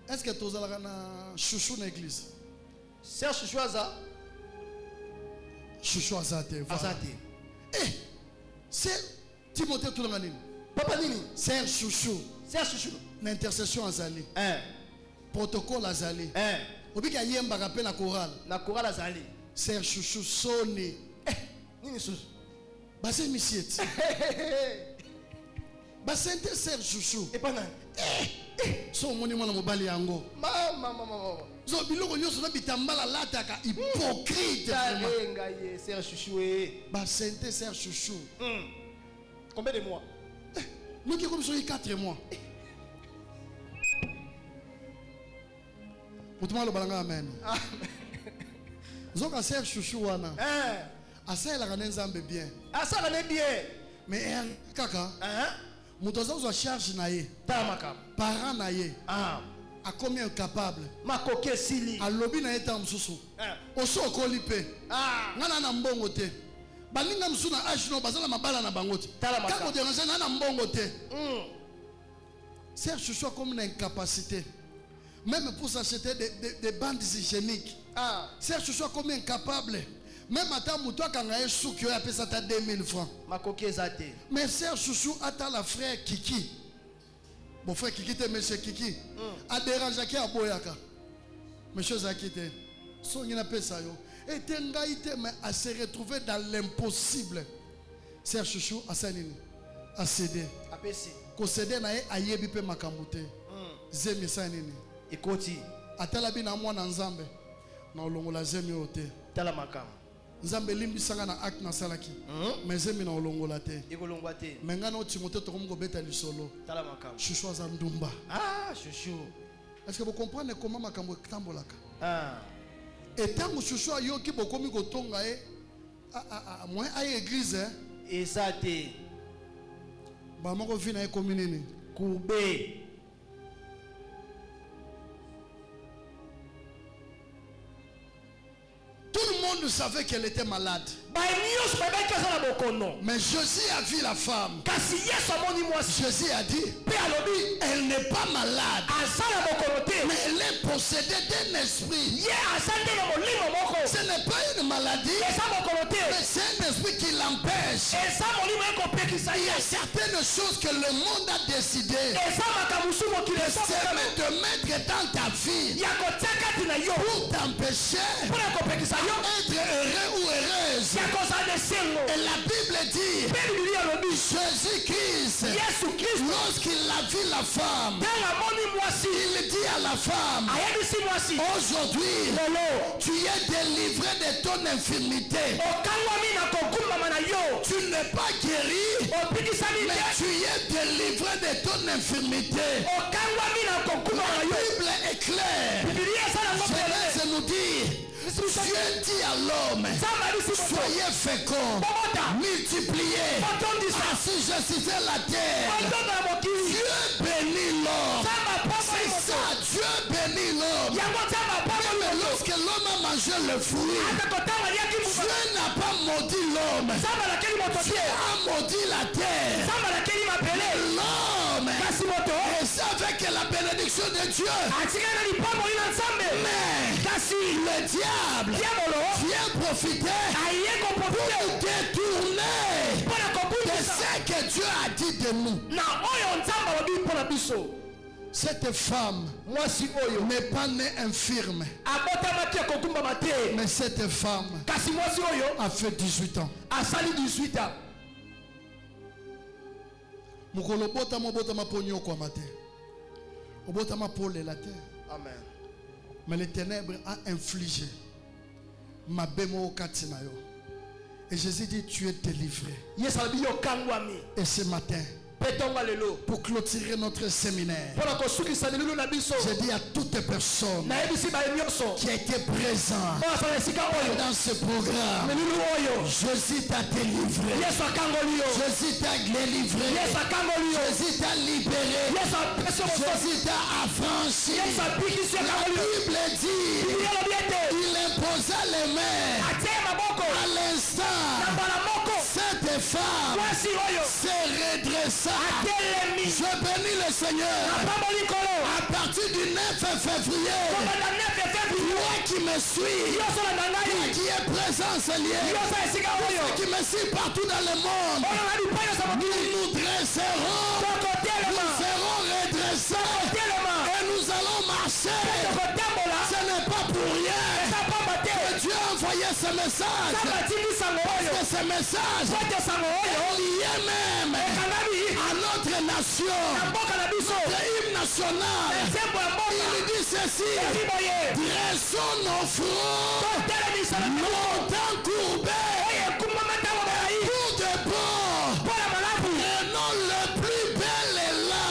Est-ce que tous ala na chouchou na église? Ser chouchou aza. Chouchou azate. Azate. Eh, c'est Timothée tout le monde. Papa nini? Ser chouchou. Ser chouchou. L'intercession azali. Protocole azali. Obika yemba rappel na chorale. Na chorale azali. Ser chouchou soni. Nini chouchou? Basé misiet. Basé ser chouchou. Et pas nan. So moni mwana mobali yango. Mama. Zo biloko nyoso na bitambala lataka hypocrite. Talenga ye ser chouchou e. Basé ser chouchou. Combien de mois? Nous qui comme sur 4 mois. Mutumwa lo balanga amen. Zoka ser chouchou wana. Asa la kana nzambe bien. Asa la bien. Mais kaka. Mutoza zo charge na ye. Tamaka. Parent na ye. A combien capable? Makoke sili. A lobi na eta msusu. Oso kolipe. Ngana na mbongo te. Balinga msuna ashino bazala mabala na bangote. Kako déranger na mbongo te. Ser chouchou a comme une incapacité. Même pour s'acheter des bandes hygiéniques. Ser chouchou a comme incapable. Même à ta mouton quand on a un sou qui a payé ça 2000 francs. Mais Ser chouchou a la frère Kiki. Mon frère Kiki te monsieur Kiki. A dérangé qui a boyaka. Monsieur Zaki te. Son y a payé ça yo. Et tengaïté mais à se retrouver dans l'impossible. Ser chouchou a sanini. A cédé. A payé. Ko cédé na ye ayebi pe makamute. Zemi sanini. Ekoti. Atala bina mwana nzambe. Na olongola zemi ote. Tala makam. Nzambe limbi sanga na acte na salaki. Mais zemi na olongola te. Ekolongwa te. Menga na Timothée to komgo beta lisolo. Tala makam. Chouchou za ndumba. Chouchou. Est-ce que vous comprenez comment makambo tambolaka? Et tant que chouchou yo ki bokomi ko tonga moi à église et ça te. Ba moko vina e kominini. Koube. Tout le monde savait qu'elle était malade. Mais Jésus a vu la femme. Jésus a dit, elle n'est pas malade, mais elle est possédée d'un esprit. Ce n'est pas une maladie, mais c'est un esprit qui l'empêche. Il y a certaines choses que le monde a décidé de mettre dans ta vie pour t'empêcher être heureux ou heureuse. Et la Bible dit, Jésus-Christ, lorsqu'il a vu la femme, il dit à la femme, aujourd'hui, tu es délivré de ton infirmité. Tu n'es pas guéri, mais tu es délivré de ton infirmité. La Bible est claire. Genèse nous dit, Dieu dit à l'homme, soyez féconds, multipliez, assujettissez la terre. Dieu bénit l'homme. C'est ça, Dieu bénit l'homme. Même lorsque l'homme a mangé le fruit, Dieu n'a pas maudit l'homme. Dieu a maudit la terre. L'homme est avec la bénédiction de Dieu. Mais le diable vient profiter pour détourner de ce que Dieu a dit de nous. Cette femme n'est pas née infirme, mais cette femme a fait 18 ans. Amen. Mais les ténèbres a infligé ma bémo katinayo. Et Jésus dit, tu es délivré. Et ce matin, pour clôturer notre séminaire, je dis à toute personne qui a été présente dans ce programme, Jésus t'a délivré, Jésus t'a délivré, Jésus t'a libéré, Jésus t'a affranchi. La Bible dit, il imposa les mains à l'instant. Cette femme s'est redressée. Je bénis le Seigneur. À partir du 9 février, toi qui me suis, toi qui es présent, Seigneur, toi qui me suis partout dans le monde, nous dresserons, nous serons redressés et nous allons marcher. Ce n'est pas pour rien que Dieu a envoyé ce message, parce que ce message est lié même à notre nation, notre hymne national. Il dit ceci: dressons nos fronts, longtemps courbés, pour de bon, prenons le plus bel élan,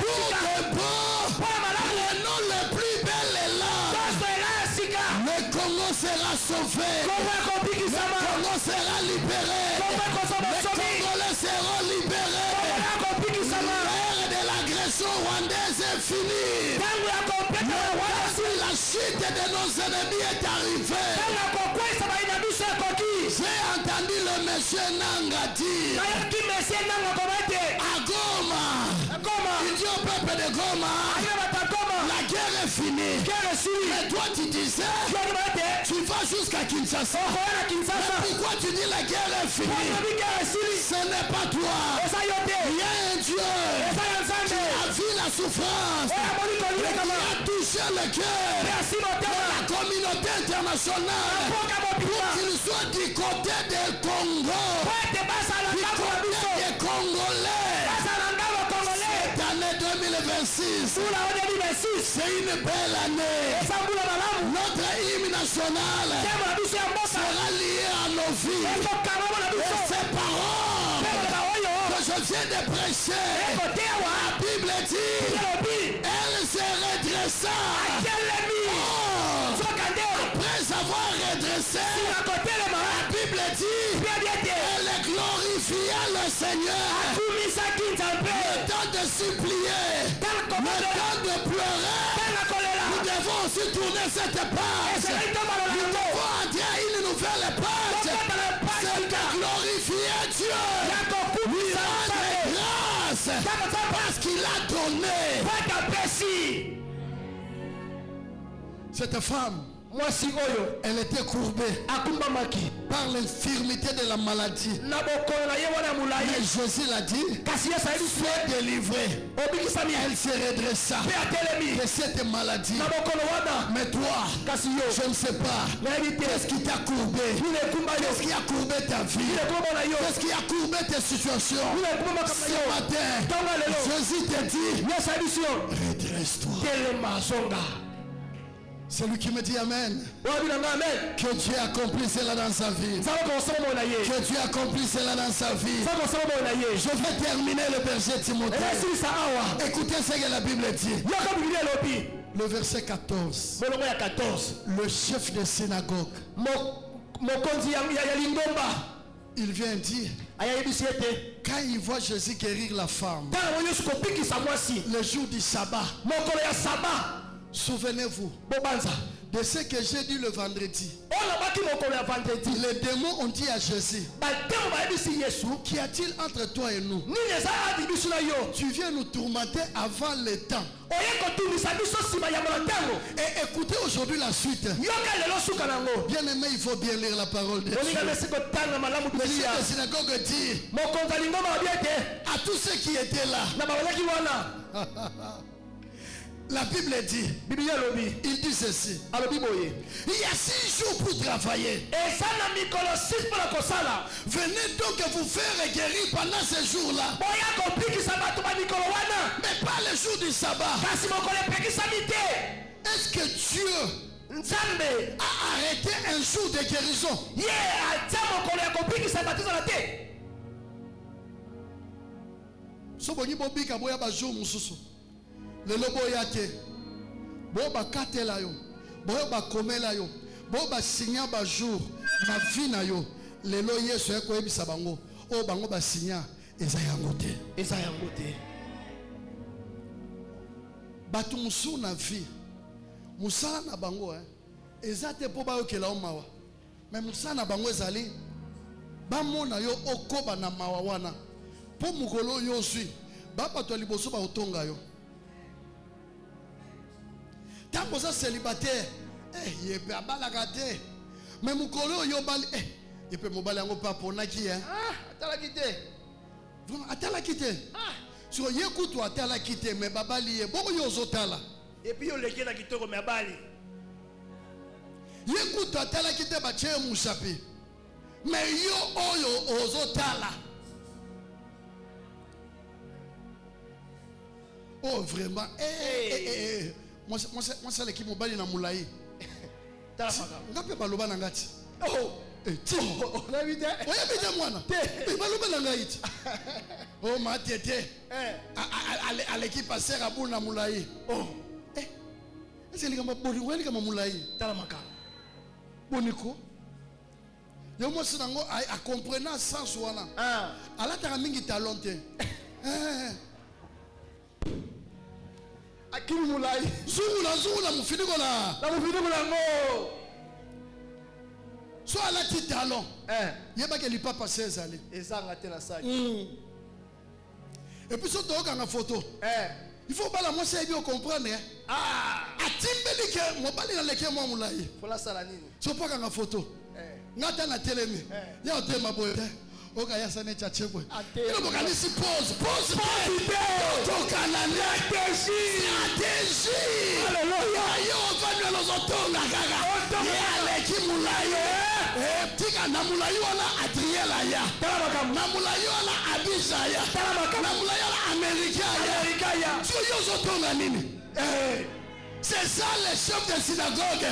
pour de bon, prenons le plus bel élan. Le Congo sera sauvé, le Congo sera libéré, les Congolais seront libérés. L'ère de l'agression rwandaise est finie. La chute de nos ennemis est arrivée. J'ai entendu le monsieur Nanga dire à Goma, il dit au peuple de Goma, la guerre est finie. Mais toi tu disais, tu vas jusqu'à Kinshasa. Mais pourquoi tu dis la guerre est finie? Ce n'est pas toi. Il y a un Dieu qui a vu la souffrance, et qui a touché le cœur de la communauté internationale pour qu'il soit du côté des Congo, du côté des Congolais. Cette année 2026, c'est une belle année. Notre hymne national sera lié à nos vies. Et ces paroles que je viens de prêcher, la Bible dit, elle se redressa. Après avoir redressé, la Bible dit, elle glorifia le Seigneur. Le temps de supplier, le temps de pleurer, nous devons aussi tourner cette page. Nous devons entrer à une nouvelle page. C'est de glorifier Dieu, lui rendre grâce parce qu'il a donné. Cette femme, elle était courbée par l'infirmité de la maladie. Mais Jésus l'a dit, sois délivré. Elle se redressa de cette maladie. Mais toi, je ne sais pas, qu'est-ce qui t'a courbé? Qu'est-ce qui a courbé ta vie? Qu'est-ce qui a courbé tes situations? Ce matin, Jésus te dit, redresse-toi. C'est lui qui me dit Amen. Que Dieu accomplisse cela dans sa vie. Que Dieu accomplisse cela dans sa vie. Je vais terminer le berger Timothée. Écoutez ce que la Bible dit. Le verset 14. Le chef de synagogue, il vient dire, quand il voit Jésus guérir la femme, le jour du sabbat, souvenez-vous, de ce que j'ai dit le vendredi. Les démons ont dit à Jésus, qu'y a-t-il entre toi et nous? Tu viens nous tourmenter avant le temps. Et écoutez aujourd'hui la suite. Bien aimé, il faut bien lire la parole de Dieu. Le chef de synagogue dit à tous ceux qui étaient là. La Bible dit, il dit ceci. Il y a 6 jours pour travailler. Venez donc vous faire guérir pendant ces jours-là. Mais pas le jour du sabbat. Est-ce que Dieu a arrêté un jour de guérison? Le lobo yate bo ba katela yo bo ba komela yo bo ba signa ba jour na vie na yo lelo Yesu eko ebisa bango o bango ba signa eza yango te batu musu na vie musala na bango eza te po ba yokela o mawa mais musala na bango ezali ba mona yo okoba na mawa wana po mukolo yo sui ba pato liboso ba otonga yo. Tant que ça célibataire, il peut abalagate. Mais mon collègue yo bali, il peut m'obaler en pas pour naki hein. Atala quitter. Vraiment atala quitter. Sur yeku toi atala quitter mais babali bon yo zotala. Et puis yo leki na quitter comme abali. Yeku toi atala quitter ba che musapi. Mais yo oyo ozotala. Oh vraiment moi c'est l'équipe mobile na moulaï. Ngape baloba na ngati. Oh, on a vu ça. Oui, bien moi na. Baloba na ngati. Oh ma tete. À l'équipe passer à bout na moulaï. Oh. C'est les gars boni weli kama moulaï. Tala maka. Boniko. Yo mo sinango a comprendre sens wana. Ala ta mingi talonte. Akili mulai zungula mufiniko na ngo so ala ti talon yeba ke lipa passer zali ezanga te na saki et puis so to ka na photo il faut pas la moi c'est bien comprendre atimbeli ke mobali na leke mo mulai fola sala nini so pa ka na photo ngata na telemi ya otema boye oka ya sane cha chebwe ilo bokanisi pose toka na stratégie haleluya yo vanwe lozotonga kaka ya leki mulayo tika na mulayo wala Adriela ya na mulayo wala Abisha ya na mulayo wala Amerika ya sio yo zotonga nini c'est ça le chef de synagogue.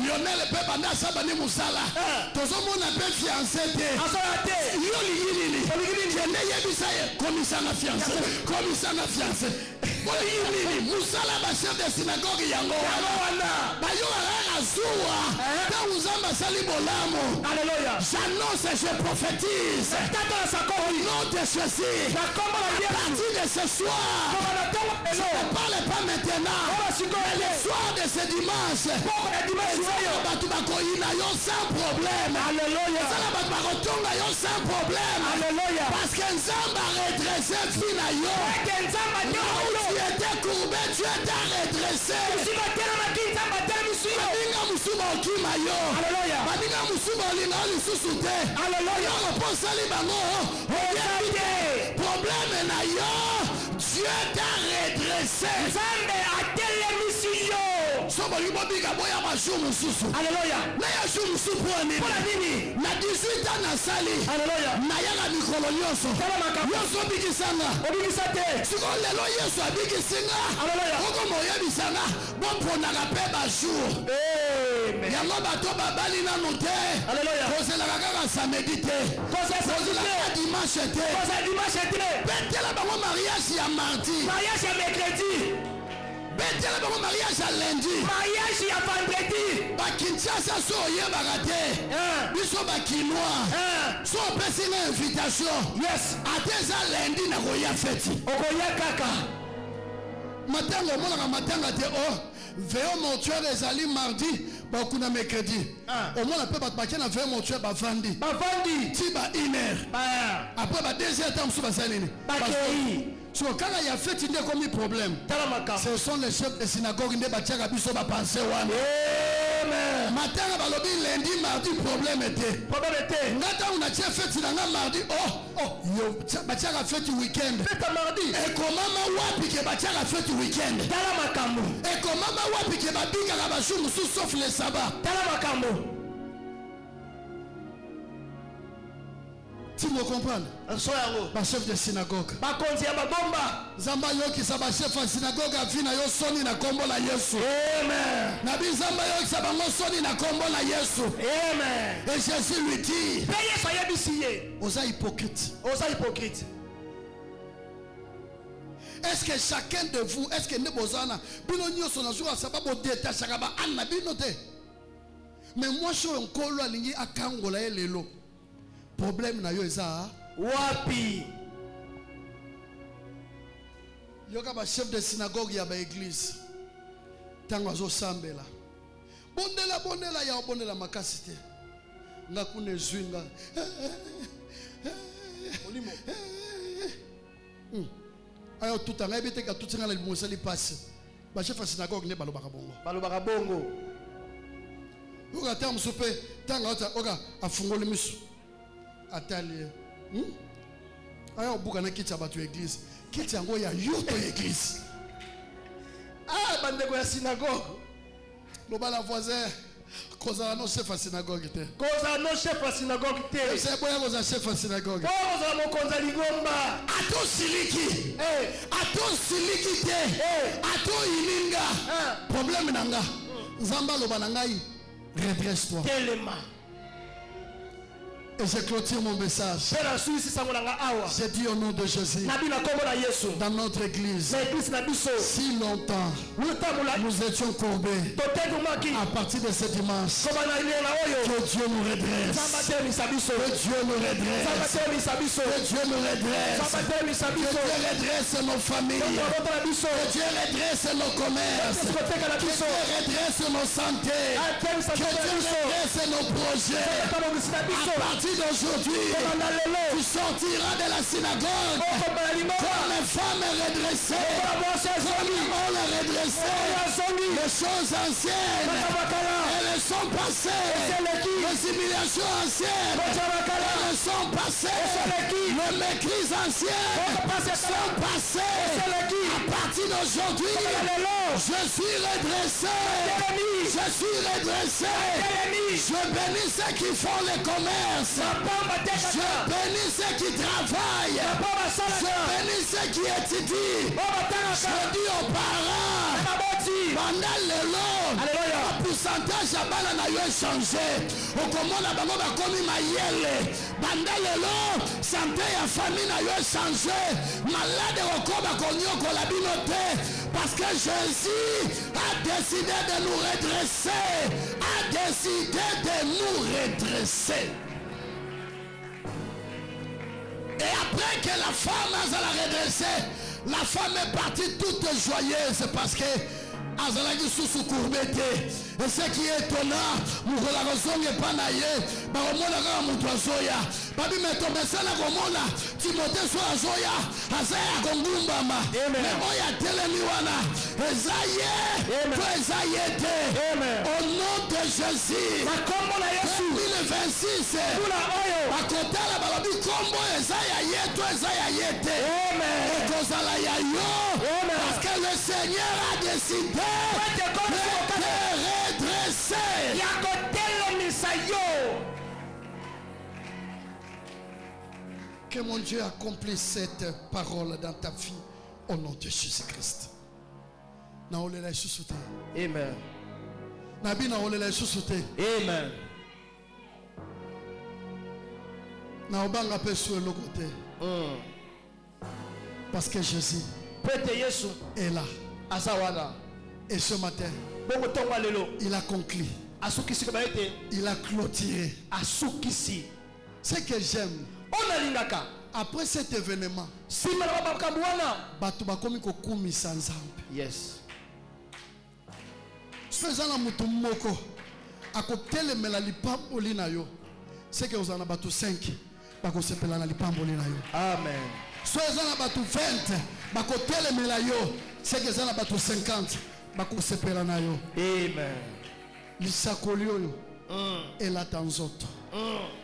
Lionel peut banda saba ni musala. Tozomo na pe fiancé te. Yo ligini. Jene yebisa komisana fiancé. Bolini musala ba chef de synagogue yango wana. Ba yo ara zuwa. Ta uzamba sali bolamo. Alléluia. J'annonce et je prophétise. Au nom de Jésus. À partir de ce soir. Je ne parle pas maintenant. Mais le soir de ce dimanche. Sans problème. Alléluia. Sans problème. Alléluia. Parce que Nzamba a redressé fina yo. Tu étais courbé, tu étais redressé. Baninga musuma okima yo. Alléluia. Baninga musuma olinga olisusu te. Alléluia. Posali bango. Problème na yo. Dieu t'a redressé. Nzambe atelemisi yo. Sobo libobiga boya bashu mususu. Alléluia. Na ya shu mususu pour nini? Na 18 ans na sali. Alléluia. Na yala mikolo nyonso. Nyonso bikisanga. Obikisate. Siko lelo Yesu abikisinga. Alléluia. Oko moya bisanga. Bon ponaka pe bashu. Amen. Yango bato babali na note. Alléluia. Kozela kaka samedi te. Kozela dimanche te. Betela bango mariage ya mardi. Mariage ya mercredi. Betela bango mariage ya lundi. Mariage ya vendredi. Ba Kinshasa so yebaka te. Biso ba Kinois. So pesi na invitation. Yes. Ateza lundi na koya feti. Okoya kaka. Matanga mona matanga te oh veillon mortuaire ezali mardi ba kuna mercredi. Au moins peut ba na veillon mortuaire ba vandi. Ba vandi ti ba 1h. Après ba 2h temps sous ba salini. Ba kei. So quand il y a fait il y a comme problème. Ce sont les chefs de synagogue ne ba tiaka biso ba penser wana. Amen. Matanga ba lobi lundi mardi problème était. Problème était. Ngata una tia fête na mardi oh yo ba tiaka fête week-end. Fête mardi. Et comment wapi ke ba tiaka fête week-end. Tala makambo. Et comment wapi ke ba binga ka ba jour sauf le sabbat. Tala makambo. Tu me comprends? Ba chef de synagogue. Ba konzi ya babomba. Zamba yoki sa ba chef de synagogue afina yo soni na kombo la Yesu. Amen. Nabi zamba yoki sa bango soni na kombo la Yesu. Amen. Et Jésus lui dit, payez soyez bisiye. Osa hypocrite. Osa hypocrite. Est-ce que chacun de vous, est-ce que nebozana bino nyoso na jour sababu détacher ba anna bino te. Mais moi je suis nkolo alingi akangola elelo. Problème na yo eza wapi yoka ba chef de synagogue ya ba église tango azo sambela bondela ya bondela makasi te nga kuna zwinga olimo ayo tutanga ebite ka tutinga la limosali passe ba chef de synagogue ne balobaka bongo yoka tango soupe tango oka afungole misu atali aya obuka na kiti ya bato ya église kiti yango ya yoto ya église bandeko ya synagogue loba la voisin kozala no chef ya synagogue te kozala no chef ya synagogue te c'est boya kozala chef ya synagogue kozala mokonza ligomba ato siliki te ato ilinga problème nanga nzamba loba na ngai redresse-toi telema. Et je clôture mon message. J'ai dit au nom de Jésus. Dans notre église. Si longtemps nous étions courbés. À partir de ce dimanche. Que Dieu nous redresse. Que Dieu nous redresse. Que Dieu nous redresse. Que Dieu redresse nos familles. Que Dieu redresse nos commerces. Que Dieu redresse nos santé. Que Dieu redresse nos projets. À partir d'aujourd'hui, tu sortiras de la synagogue comme une femme redressée, comme un homme redressé. Les choses anciennes, elles sont passées. Les humiliations anciennes, elles sont passées. Les mécrises anciennes sont passées. À partir d'aujourd'hui, je suis redressé. Je suis redressé. Je bénis ceux qui font le commerce. Je bénis ceux qui travaillent. Je bénis ceux qui étudient. Je dis aux parents, pendant le long, le pourcentage à bala n'a eu changé. Au commande à bango bakomi mayele. Pendant le long, santé et famille n'a eu changé. Malade au koba konyoko la binote. Parce que Jésus a décidé de nous redresser. A décidé de nous redresser. Et après que la femme a redressé, la femme est partie toute joyeuse parce que azalaki susu courbete. Et ce qui est étonnant, mukola kozonge panaye, bakomona kaka mutu azoya. Babi metomesana komona Timothée so azoya, azaya kongumbama. Mais oya telemi wana, ezaye, to ezaye te. Au nom de Jésus. 2026. Bakotala balobi kombo ezaya yeto ezaya yete. Et kozala ya yo. Parce que le Seigneur a décidé de te redresser. Que mon Dieu accomplisse cette parole dans ta vie au nom de Jésus-Christ. Amen. Amen. Parce que Jésus est là. Et ce matin, il a conclu. Il a clôturé. Ce que j'aime, Après cet événement, yes. Faisant mutu moko akotelemela lipamboli na yo c'est que vous en avez 5 bakosepela na lipamboli na yo. Amen. Faisant na batu 20 bakotelemela yo c'est que vous en avez 50 bakosepela na yo. Amen. Lisakoli oyo elata nzoto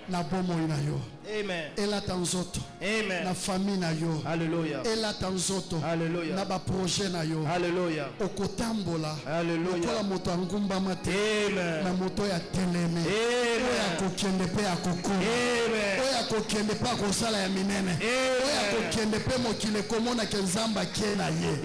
na bomoi na yo. Amen. Elata nzoto Amen. na famille na yo. Hallelujah. Elata nzoto Hallelujah. na ba projet na yo. Hallelujah. Okotambola. Hallelujah. Okola moto angumbama te. Amen. Na moto ya teleme. Amen. Oya kokende pe akoko. Amen. Oya kokende pe akosala ya minene. Amen. Oya kokende pe mokile komona ke nzamba ke na ye.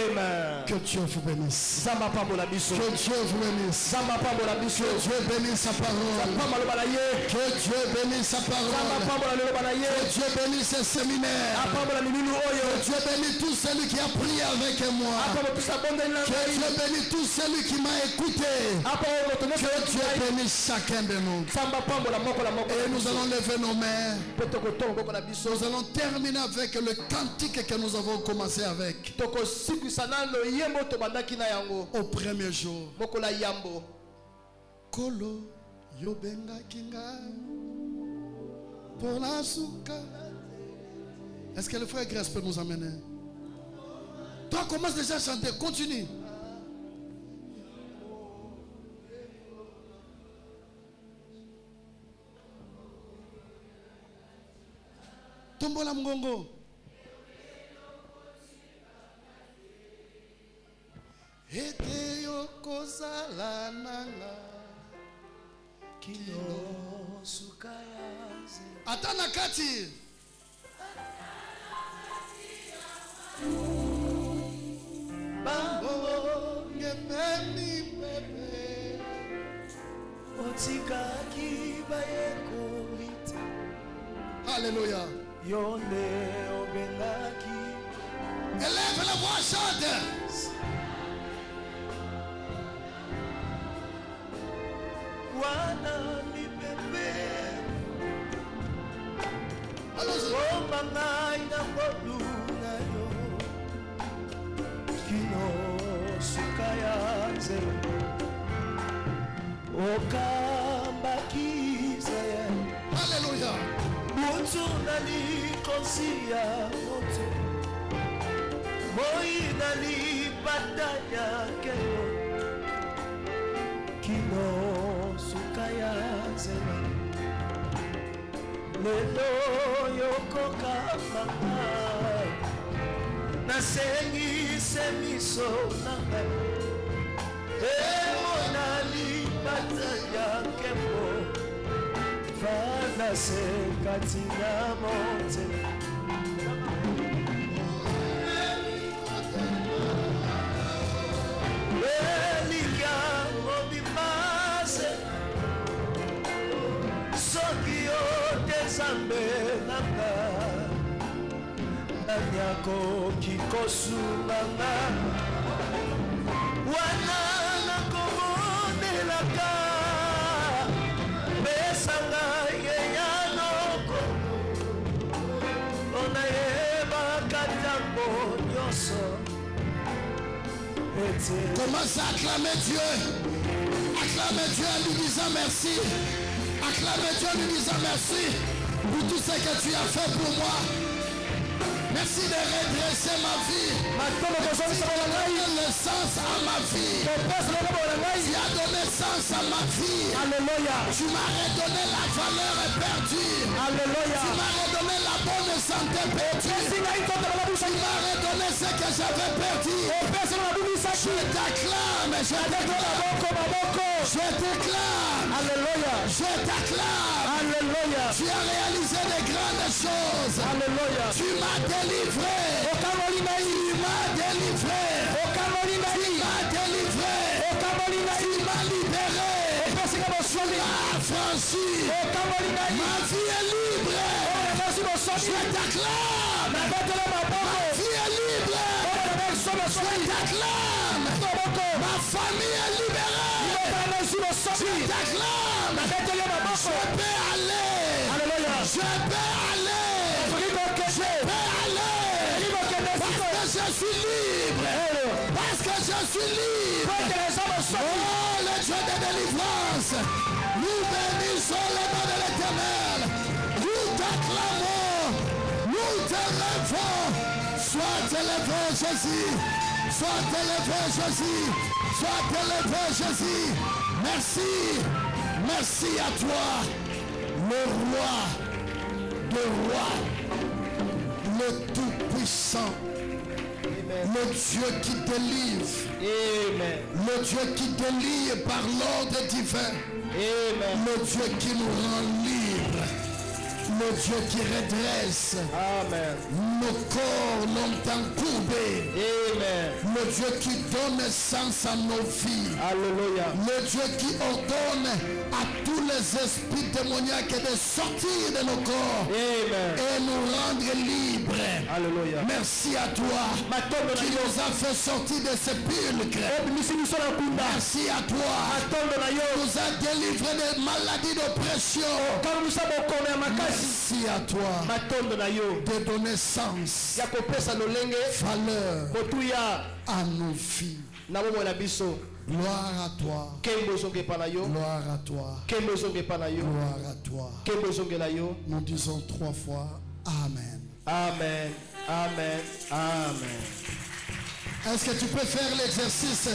Amen. Que Dieu vous bénisse. Zamba pambola biso. Que Dieu vous bénisse. Zamba pambola biso. Que Dieu bénisse sa parole. Pambola bala ye. Que Dieu bénisse sa Zamba parole. pambola lelo bala ye. Que Dieu bénisse ce séminaire. Apambola minunu oyo. Que Dieu bénisse tout celui qui a prié avec moi. Apambola pisa bonde na. Que Dieu bénisse tout celui qui m'a écouté. Apambola tono. Que Dieu bénisse chacun de nous. Zamba pambola moko la moko. Et nous allons lever nos mains. Potoko tongo la biso. Nous allons terminer avec le cantique que nous avons commencé avec. Toko siku sanalo yembo to bandaki na yango. Au premier jour. Moko la yambo. Kolo yobenga kinga. Pour la souka. Est-ce que le frère Grèce peut nous amener? Toi, commence déjà à chanter. Continue. Tombola mgongo. Ete yokozala nanga. Kino sukayaze. Atana kati. Bambo ngepeni pepe. Otika kibaye kolita. Alléluia. Yonde obengaki. Élève la voix, chante. Wana mi pepe. Allons-y. Omangai na bolu na yo. Kino sukayaze. Okamba kizaye. Alléluia. Mutu nali konsia moto. Moi nali batanya keno. Kino sukayaze. Lelo yokoka mama. Nasengi semiso nanga. Emo nali batanya kemo. Fana se katina monte. Eliga obimase. Sokio desambe nanga. Nanyako kikosu nanga. Wana nakomonelaka. Besanga yeyanoko. Onayeba katambo nyoso. Commence à acclamer Dieu. Acclamer Dieu en lui disant merci. Acclamer Dieu en lui disant merci pour tout ce que tu as fait pour moi. Merci de redresser ma vie. Merci de donner le sens à ma vie. Tu as donné sens à ma vie. Alléluia. Tu m'as redonné la valeur perdue. Alléluia. Tu m'as redonné la bonne santé perdue. Tu m'as redonné ce que j'avais perdu. Je t'acclame. Je t'acclame. Je t'acclame. Alléluia. Je t'acclame. Alléluia. Tu as réalisé de grandes choses. Alléluia. Tu m'as délivré. Tu m'as délivré. Tu m'as délivré. Tu m'as libéré. Tu m'as affranchi. Ma vie est libre. Je t'acclame. Ma vie est libre. Je t'acclame. Ma famille est libérée. Je t'acclame. Je peux aller. Je peux aller. suis libre. Parce que je suis libre. Oh, le Dieu de délivrance. Nous bénissons le nom de l'Éternel. Nous t'acclamons. Nous te levons. Sois élevé, Jésus. Sois élevé, Jésus. Sois élevé, Jésus. Merci. Merci à toi, le roi de rois, le tout-puissant, le Dieu qui délivre, le Dieu qui délivre par l'ordre divin, le Dieu qui nous rend libres, le Dieu qui redresse nos corps longtemps courbés, le Dieu qui donne sens à nos vies, le Dieu qui ordonne à tous les esprits démoniaques de sortir de nos corps et nous rendre libres. Merci à toi qui nous a fait sortir de ces sépulcres. Merci à toi qui nous a délivrés des maladies d'oppression. Merci à toi de donner sens, valeur à nos vies. Gloire à toi. Gloire à toi. Gloire à toi. Nous disons 3 fois Amen. Amen. Amen. Amen. Est-ce que tu peux faire l'exercice?